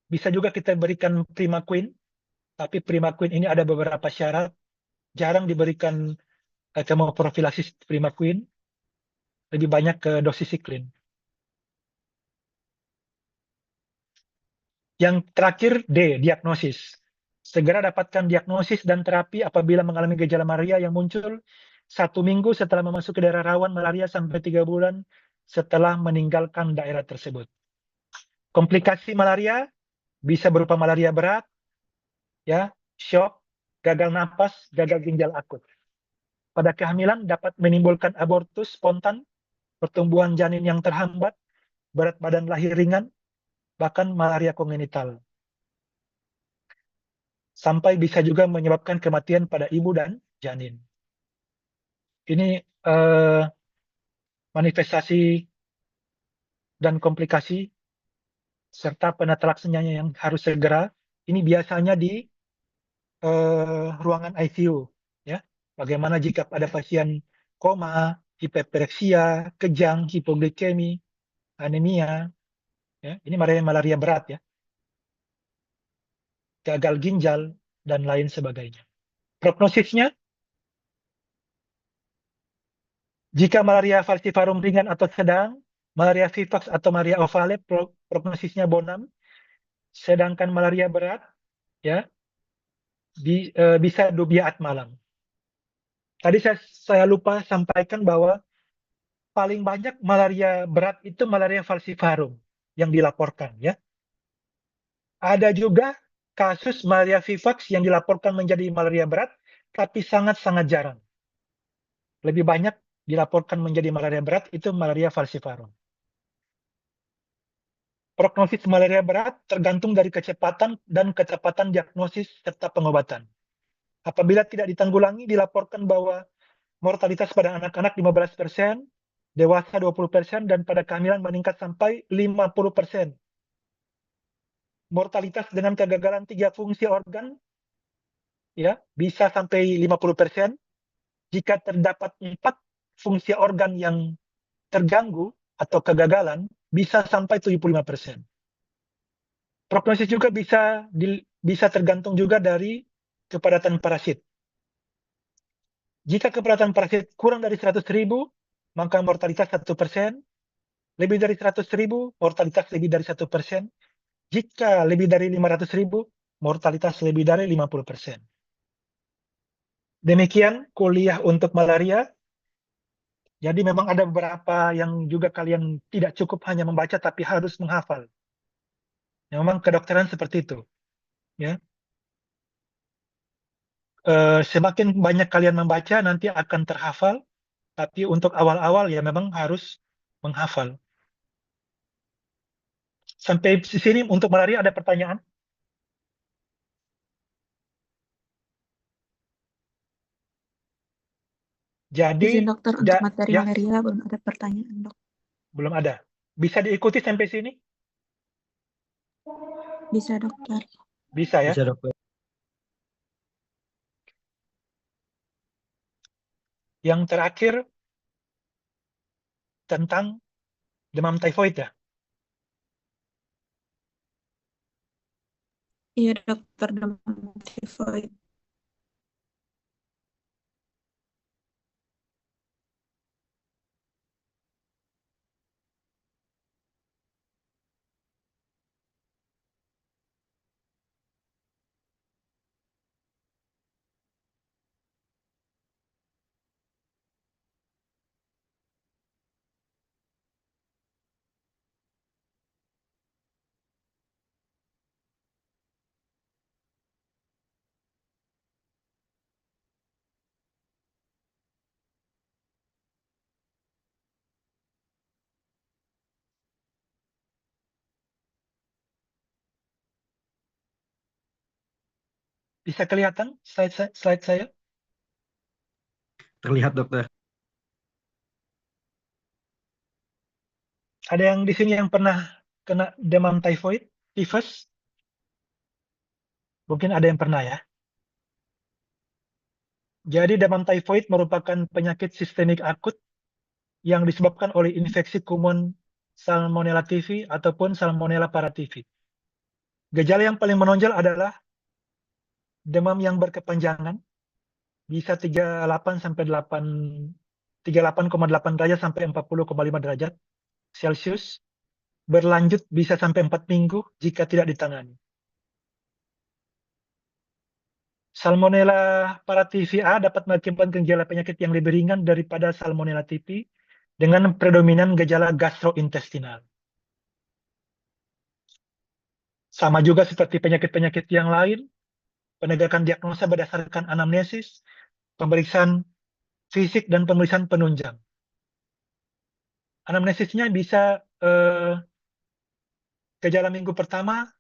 Speaker 1: Bisa juga kita berikan Primaquine, tapi Primaquine ini ada beberapa syarat. Jarang diberikan kemoprofilaksis Primaquine, lebih banyak ke doxycycline. Yang terakhir D, diagnosis. Segera dapatkan diagnosis dan terapi apabila mengalami gejala malaria yang muncul 1 minggu setelah memasuki daerah rawan malaria sampai 3 bulan setelah meninggalkan daerah tersebut. Komplikasi malaria bisa berupa malaria berat, ya, shock, gagal napas, gagal ginjal akut. Pada kehamilan dapat menimbulkan abortus spontan, pertumbuhan janin yang terhambat, berat badan lahir ringan, bahkan malaria kongenital. Sampai bisa juga menyebabkan kematian pada ibu dan janin. Ini manifestasi dan komplikasi serta penata laksananya yang harus segera. Ini biasanya di ruangan ICU. Ya. Bagaimana jika pada pasien koma, hiperpereksia, kejang, hipoglikemi, anemia, Ya, ini malaria berat ya, gagal ginjal dan lain sebagainya. Prognosisnya, jika malaria falciparum ringan atau sedang, malaria vivax atau malaria ovale prognosisnya bonam, sedangkan malaria berat ya bisa dubiat malam. Tadi saya lupa sampaikan bahwa paling banyak malaria berat itu malaria falciparum yang dilaporkan ya. Ada juga kasus malaria vivax yang dilaporkan menjadi malaria berat, tapi sangat-sangat jarang. Lebih banyak dilaporkan menjadi malaria berat itu malaria falciparum. Prognosis malaria berat tergantung dari kecepatan dan ketepatan diagnosis serta pengobatan. Apabila tidak ditanggulangi, dilaporkan bahwa mortalitas pada anak-anak 15%, dewasa 20%, dan pada kehamilan meningkat sampai 50%. Mortalitas dengan kegagalan 3 fungsi organ ya bisa sampai 50%. Jika terdapat 4 fungsi organ yang terganggu atau kegagalan, bisa sampai 75%. Prognosis juga bisa tergantung juga dari kepadatan parasit. Jika kepadatan parasit kurang dari 100.000, maka mortalitas 1%. Lebih dari 100.000, mortalitas lebih dari 1%. Jika lebih dari 500.000, mortalitas lebih dari 50%. Demikian kuliah untuk malaria. Jadi memang ada beberapa yang juga kalian tidak cukup hanya membaca, tapi harus menghafal. Memang kedokteran seperti itu. Ya. Semakin banyak kalian membaca, nanti akan terhafal. Tapi untuk awal-awal ya memang harus menghafal. Sampai di sini untuk malaria ada pertanyaan? Jadi,
Speaker 2: Izin dokter untuk materi
Speaker 1: ya,
Speaker 2: malaria belum ada pertanyaan, dok.
Speaker 1: belum ada. Bisa diikuti sampai sini?
Speaker 2: Bisa dokter.
Speaker 1: Bisa ya?
Speaker 4: Bisa dokter.
Speaker 1: Yang terakhir tentang demam tifoid ya?
Speaker 2: Iya dokter, demam tifoid.
Speaker 1: Bisa kelihatan slide saya?
Speaker 4: Terlihat dokter.
Speaker 1: Ada yang di sini yang pernah kena demam tifoid, tifus? Mungkin ada yang pernah ya. Jadi demam tifoid merupakan penyakit sistemik akut yang disebabkan oleh infeksi kuman Salmonella typhi ataupun Salmonella paratyphi. Gejala yang paling menonjol adalah demam yang berkepanjangan, bisa 38 sampai 38,8 derajat sampai 40,5 derajat Celcius, berlanjut bisa sampai 4 minggu jika tidak ditangani. Salmonella paratyphi A dapat mengakibatkan gejala penyakit yang lebih ringan daripada Salmonella typhi dengan predominan gejala gastrointestinal. Sama juga seperti penyakit-penyakit yang lain, penegakan diagnosa berdasarkan anamnesis, pemeriksaan fisik, dan pemeriksaan penunjang. Anamnesisnya bisa gejala minggu pertama,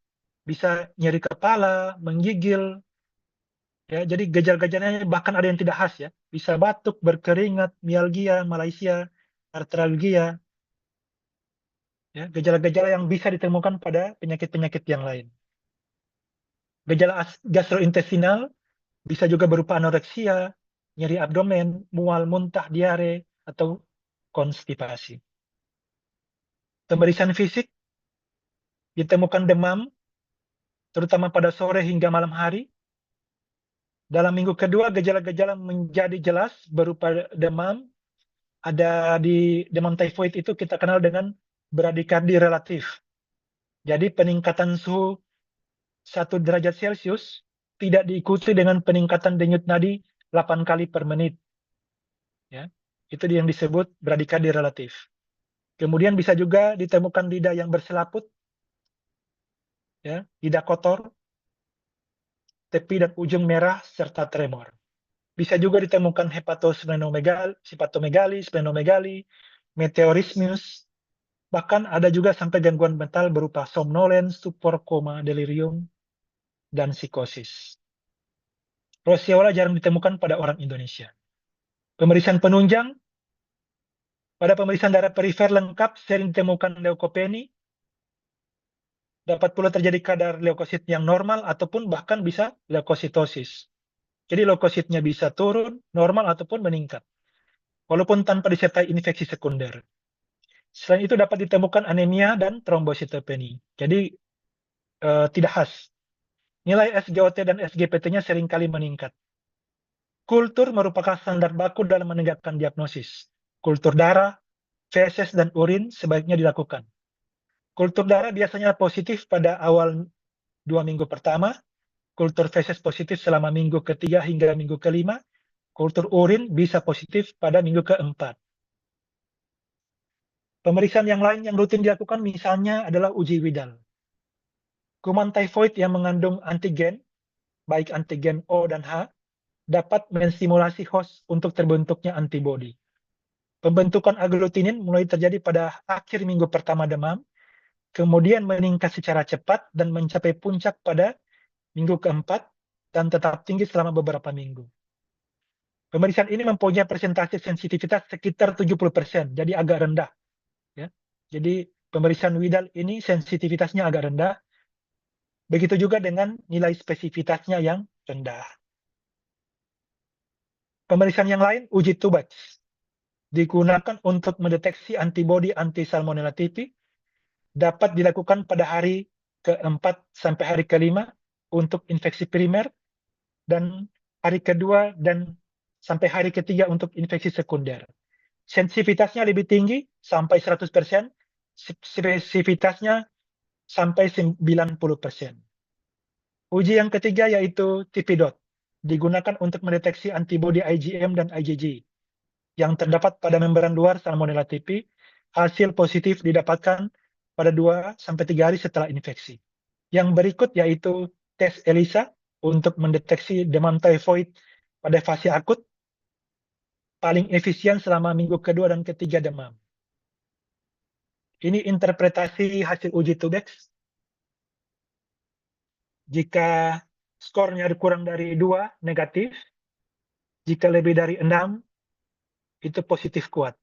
Speaker 1: bisa nyeri kepala, menggigil, ya, jadi gejala-gejalanya bahkan ada yang tidak khas ya, bisa batuk, berkeringat, mialgia, Malaysia, artralgia, ya, gejala-gejala yang bisa ditemukan pada penyakit-penyakit yang lain. Gejala gastrointestinal bisa juga berupa anoreksia, nyeri abdomen, mual, muntah, diare, atau konstipasi. Pemeriksaan fisik ditemukan demam, terutama pada sore hingga malam hari. Dalam minggu kedua, gejala-gejala menjadi jelas berupa demam. Ada di demam tifoid itu kita kenal dengan bradikardi relatif. Jadi peningkatan suhu 1 derajat Celcius tidak diikuti dengan peningkatan denyut nadi 8 kali per menit. Ya, itu yang disebut bradikardi relatif. Kemudian bisa juga ditemukan lidah yang berselaput, ya, lidah kotor, tepi dan ujung merah, serta tremor. Bisa juga ditemukan hepatosplenomegali, meteorismus, bahkan ada juga sampai gangguan mental berupa somnolens, stupor, koma, delirium, dan psikosis. Roseola jarang ditemukan pada orang Indonesia. Pemeriksaan penunjang, pada pemeriksaan darah perifer lengkap sering ditemukan leukopeni, dapat pula terjadi kadar leukosit yang normal ataupun bahkan bisa leukositosis. Jadi leukositnya bisa turun, normal ataupun meningkat, walaupun tanpa disertai infeksi sekunder. Selain itu dapat ditemukan anemia dan trombositopeni. Jadi tidak khas. Nilai SGOT dan SGPT-nya seringkali meningkat. Kultur merupakan standar baku dalam menegakkan diagnosis. Kultur darah, feses, dan urin sebaiknya dilakukan. Kultur darah biasanya positif pada awal 2 minggu pertama, kultur feses positif selama minggu ketiga hingga minggu kelima, kultur urin bisa positif pada minggu keempat. Pemeriksaan yang lain yang rutin dilakukan misalnya adalah uji Widal. Kuman tifoid yang mengandung antigen, baik antigen O dan H, dapat menstimulasi host untuk terbentuknya antibodi. Pembentukan agglutinin mulai terjadi pada akhir minggu pertama demam, kemudian meningkat secara cepat dan mencapai puncak pada minggu keempat, dan tetap tinggi selama beberapa minggu. Pemeriksaan ini mempunyai persentase sensitivitas sekitar 70%, jadi agak rendah. Ya. Jadi pemeriksaan Widal ini sensitivitasnya agak rendah, begitu juga dengan nilai spesifitasnya yang rendah. Pemeriksaan yang lain, uji Tubac, digunakan untuk mendeteksi antibodi anti-Salmonella typhi, dapat dilakukan pada hari keempat sampai hari kelima untuk infeksi primer, dan hari kedua dan sampai hari ketiga untuk infeksi sekunder. Sensitivitasnya lebih tinggi, sampai 100%, spesifitasnya sampai 90%. Uji yang ketiga yaitu TP-DOT, digunakan untuk mendeteksi antibodi IgM dan IgG yang terdapat pada membran luar Salmonella typhi. Hasil positif didapatkan pada 2-3 hari setelah infeksi. Yang berikut yaitu tes ELISA untuk mendeteksi demam tifoid pada fase akut, paling efisien selama minggu kedua dan ketiga demam. Ini interpretasi hasil uji Tubex. Jika skornya kurang dari 2, negatif. Jika lebih dari 6, itu positif kuat.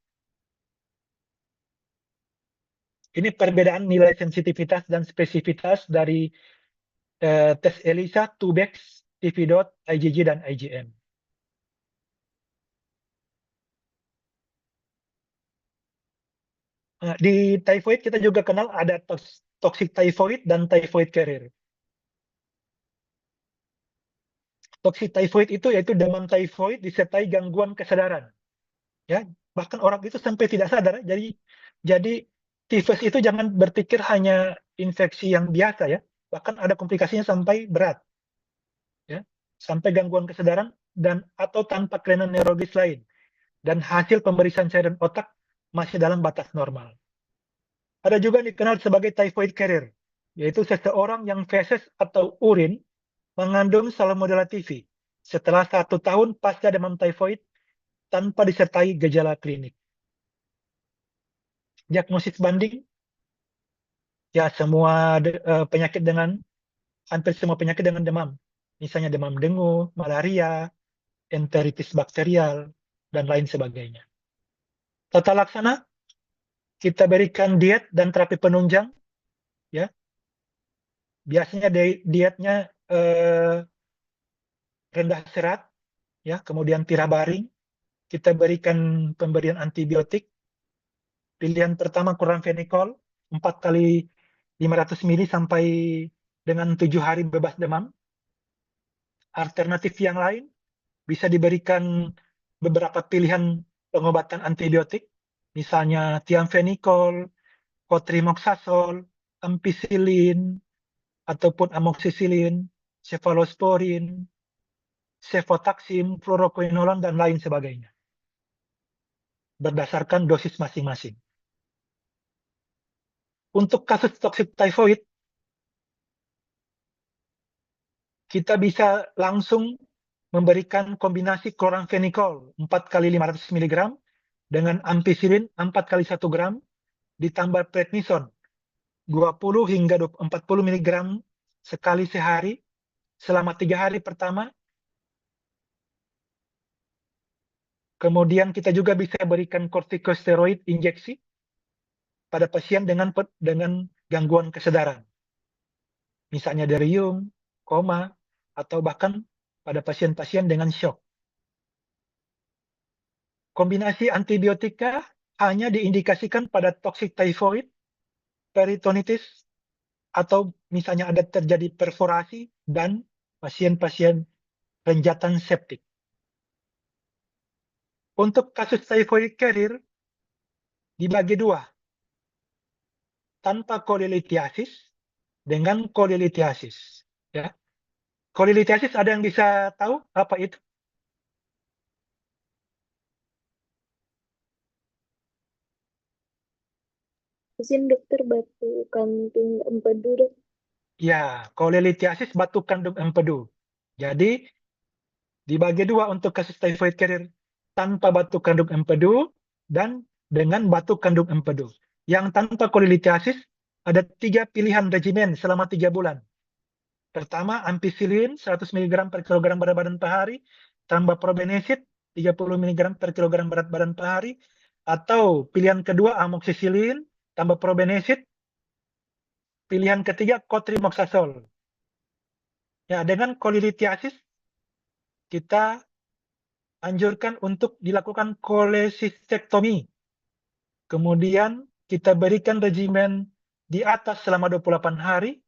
Speaker 1: Ini perbedaan nilai sensitivitas dan spesifitas dari tes ELISA, Tubex, TP-DOT, IgG, dan IgM. Di typhoid kita juga kenal ada toxic typhoid dan typhoid carrier. Toxic typhoid itu yaitu demam typhoid disertai gangguan kesadaran. Ya, bahkan orang itu sampai tidak sadar. Jadi tifus itu jangan berpikir hanya infeksi yang biasa ya. Bahkan ada komplikasinya sampai berat. Ya, sampai gangguan kesadaran dan atau tanpa kelainan neurologis lain. Dan hasil pemeriksaan cairan otak masih dalam batas normal. Ada juga yang dikenal sebagai typhoid carrier, yaitu seseorang yang feses atau urin mengandung Salmonella typhi setelah 1 tahun pasca demam typhoid tanpa disertai gejala klinik. Diagnosis banding, ya hampir semua penyakit dengan demam. Misalnya demam dengue, malaria, enteritis bakterial, dan lain sebagainya. Tata laksana, kita berikan diet dan terapi penunjang. Ya. Biasanya dietnya rendah serat, ya, kemudian tirabaring. Kita berikan pemberian antibiotik. Pilihan pertama chlorphenicol 4 kali 500 mili sampai dengan 7 hari bebas demam. Alternatif yang lain bisa diberikan beberapa pilihan pengobatan antibiotik, misalnya tiamfenicol, cotrimoxazole, ampicillin, ataupun amoxicillin, cephalosporin, cefotaxim, fluoroquinolone, dan lain sebagainya. Berdasarkan dosis masing-masing. Untuk kasus toksik typhoid, kita bisa langsung memberikan kombinasi chloramphenicol 4 kali 500 mg dengan ampicillin 4 kali 1 gram ditambah prednison 20 hingga 40 mg sekali sehari selama 3 hari pertama. Kemudian kita juga bisa berikan kortikosteroid injeksi pada pasien dengan gangguan kesadaran. Misalnya delirium, koma, atau bahkan pada pasien-pasien dengan shock. Kombinasi antibiotika hanya diindikasikan pada toxic typhoid, peritonitis, atau misalnya ada terjadi perforasi dan pasien-pasien renjatan septik. Untuk kasus typhoid carrier dibagi dua, tanpa kolelitiasis dengan kolelitiasis. Ya. Kolelitiasis ada yang bisa tahu apa itu?
Speaker 5: Izin dokter, batu kantung empedu dok.
Speaker 1: Ya, kolelitiasis batu kandung empedu. Jadi dibagi dua untuk kasus typhoid carrier tanpa batu kandung empedu dan dengan batu kandung empedu. Yang tanpa kolelitiasis ada 3 pilihan regimen selama 3 bulan. Pertama, ampicillin 100 mg per kilogram berat badan per hari, tambah probenecid 30 mg per kilogram berat badan per hari, atau pilihan kedua amoxicillin tambah probenecid, pilihan ketiga cotrimoxazole. Ya, dengan kolelitiasis kita anjurkan untuk dilakukan kolesistektomi. Kemudian kita berikan regimen di atas selama 28 hari.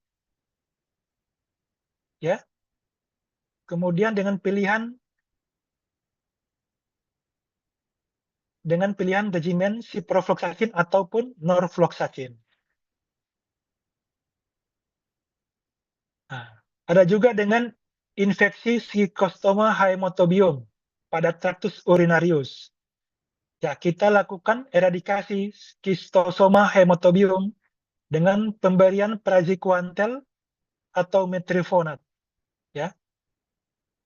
Speaker 1: Ya. Kemudian dengan pilihan regimen ciprofloxacin ataupun norfloxacin. Nah, ada juga dengan infeksi Schistosoma haemotobium pada traktus urinarius. Ya, kita lakukan eradikasi Schistosoma haemotobium dengan pemberian praziquantel atau metrifonat. Ya.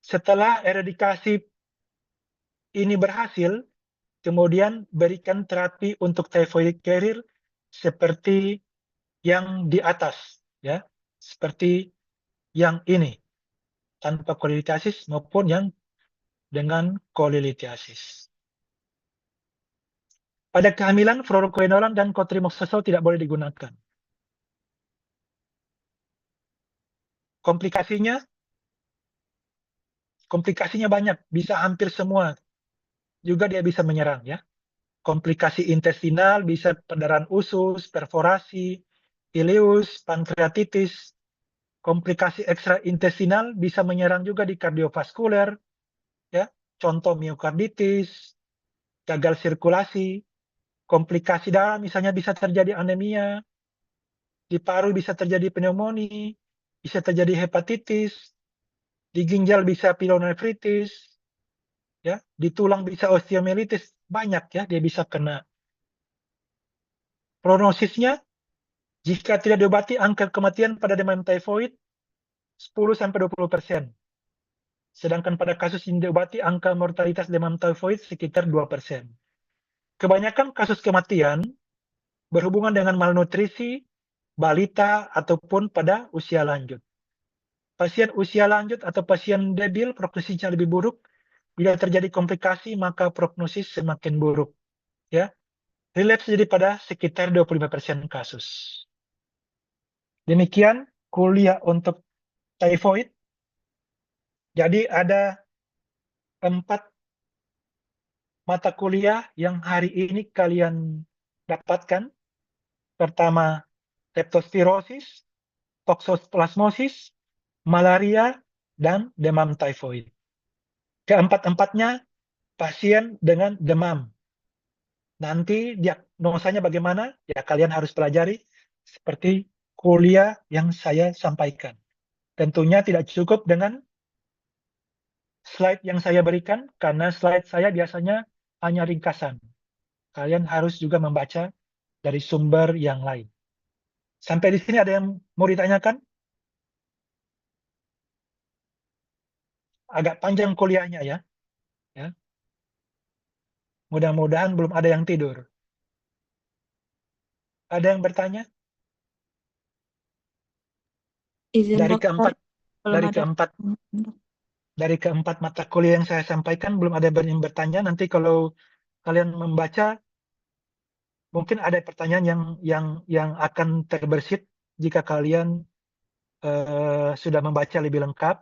Speaker 1: Setelah eradikasi ini berhasil, kemudian berikan terapi untuk typhoid carrier seperti yang di atas, ya, seperti yang ini, tanpa kolelitiasis maupun yang dengan kolelitiasis. Pada kehamilan, fluoroquinolone dan cotrimoxazole tidak boleh digunakan. Komplikasinya banyak, bisa hampir semua. Juga dia bisa menyerang, ya. Komplikasi intestinal bisa perdarahan usus, perforasi, ileus, pankreatitis. Komplikasi ekstraintestinal bisa menyerang juga di kardiovaskuler, ya. Contoh miokarditis, gagal sirkulasi. Komplikasi darah misalnya bisa terjadi anemia, di paru bisa terjadi pneumonia, bisa terjadi hepatitis, di ginjal bisa pilonefritis, ya, di tulang bisa osteomelitis, banyak ya dia bisa kena. Prognosisnya jika tidak diobati angka kematian pada demam typhoid 10-20%. Sedangkan pada kasus yang diobati angka mortalitas demam typhoid sekitar 2%. Kebanyakan kasus kematian berhubungan dengan malnutrisi, balita, ataupun pada usia lanjut. Pasien usia lanjut atau pasien debil prognosisnya lebih buruk. Bila terjadi komplikasi, maka prognosis semakin buruk. Ya. Relapse jadi pada sekitar 25% kasus. Demikian kuliah untuk typhoid. Jadi ada 4 mata kuliah yang hari ini kalian dapatkan. Pertama, leptospirosis, toksoplasmosis, malaria, dan demam tifoid. Keempat-empatnya pasien dengan demam. Nanti diagnosanya bagaimana? Ya kalian harus pelajari seperti kuliah yang saya sampaikan. Tentunya tidak cukup dengan slide yang saya berikan, karena slide saya biasanya hanya ringkasan. Kalian harus juga membaca dari sumber yang lain. Sampai di sini ada yang mau ditanyakan? Agak panjang kuliahnya ya. Mudah-mudahan belum ada yang tidur. Ada yang bertanya?
Speaker 2: Izin
Speaker 1: Dari
Speaker 2: dokter,
Speaker 1: keempat,
Speaker 2: belum
Speaker 1: dari
Speaker 2: ada.
Speaker 1: keempat, dari keempat mata kuliah yang saya sampaikan belum ada yang bertanya. Nanti kalau kalian membaca, mungkin ada pertanyaan yang akan terbersit jika kalian sudah membaca lebih lengkap.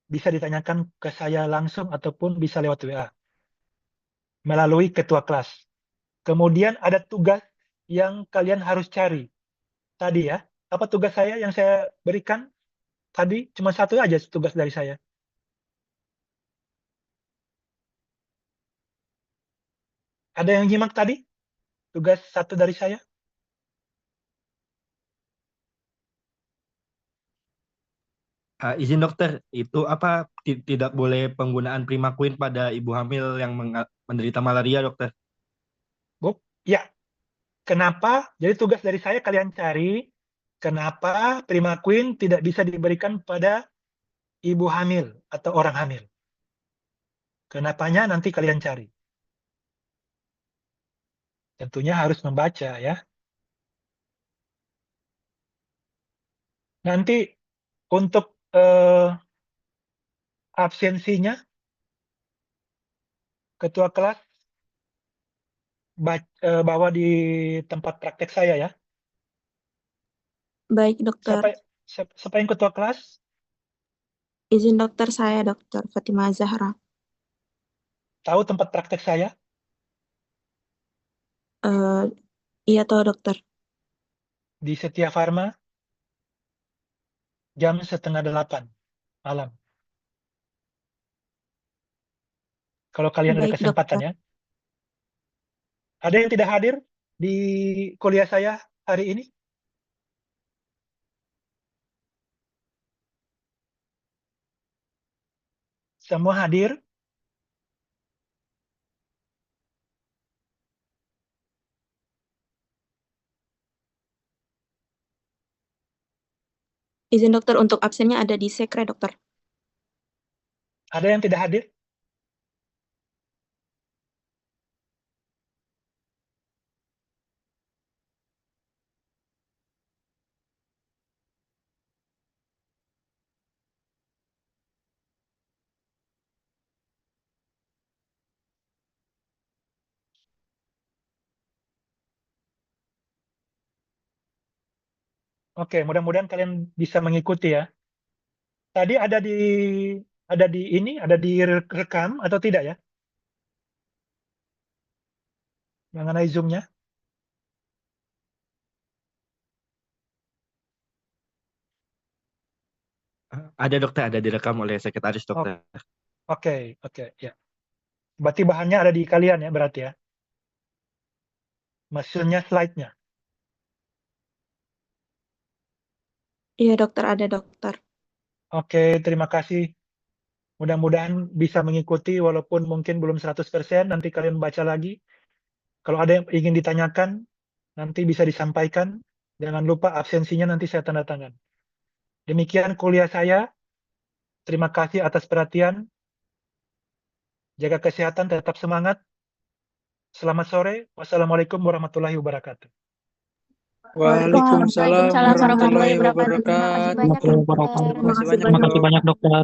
Speaker 1: Bisa ditanyakan ke saya langsung ataupun bisa lewat WA melalui ketua kelas. Kemudian ada tugas yang kalian harus cari. Tadi ya, apa tugas saya yang saya berikan? Tadi cuma satu aja tugas dari saya. Ada yang nyimak tadi? Tugas satu dari saya?
Speaker 4: Izin dokter, itu apa tidak boleh penggunaan Primaquine pada ibu hamil yang menderita malaria, dokter?
Speaker 1: Bu? Ya. Kenapa? Jadi tugas dari saya kalian cari kenapa Primaquine tidak bisa diberikan pada ibu hamil atau orang hamil. Kenapanya nanti kalian cari. Tentunya harus membaca ya. Nanti untuk absensinya, ketua kelas bawa di tempat praktek saya ya.
Speaker 2: Baik dokter.
Speaker 1: Siapa yang ketua kelas?
Speaker 2: Izin dokter, saya dokter Fatima Zahra.
Speaker 1: Tahu tempat praktek saya?
Speaker 2: Iya tahu dokter.
Speaker 1: Di Setia Farma, jam 7:30 malam. Kalau kalian ada
Speaker 2: Baik,
Speaker 1: kesempatan
Speaker 2: dokter.
Speaker 1: ya. Ada yang tidak hadir di kuliah saya hari ini? Semua hadir?
Speaker 2: Izin dokter, untuk absennya ada di sekre dokter.
Speaker 1: Ada yang tidak hadir? Oke, mudah-mudahan kalian bisa mengikuti ya. Tadi ada di rekam atau tidak ya? Mengenai Zoom-nya?
Speaker 4: Ada dokter, ada direkam oleh sekretaris dokter.
Speaker 1: Oke, ya. Berarti bahannya ada di kalian ya, berarti ya. Maksudnya slide-nya.
Speaker 2: Iya dokter, ada dokter.
Speaker 1: Oke, terima kasih. Mudah-mudahan bisa mengikuti walaupun mungkin belum 100%, nanti kalian baca lagi. Kalau ada yang ingin ditanyakan, nanti bisa disampaikan. Jangan lupa absensinya nanti saya tanda tangan. Demikian kuliah saya. Terima kasih atas perhatian. Jaga kesehatan, tetap semangat. Selamat sore. Wassalamualaikum warahmatullahi wabarakatuh.
Speaker 6: Waalaikumsalam warahmatullahi wabarakatuh.
Speaker 7: Terima kasih banyak, dokter.
Speaker 6: Terima kasih banyak, Dok.
Speaker 7: Terima kasih banyak, dokter.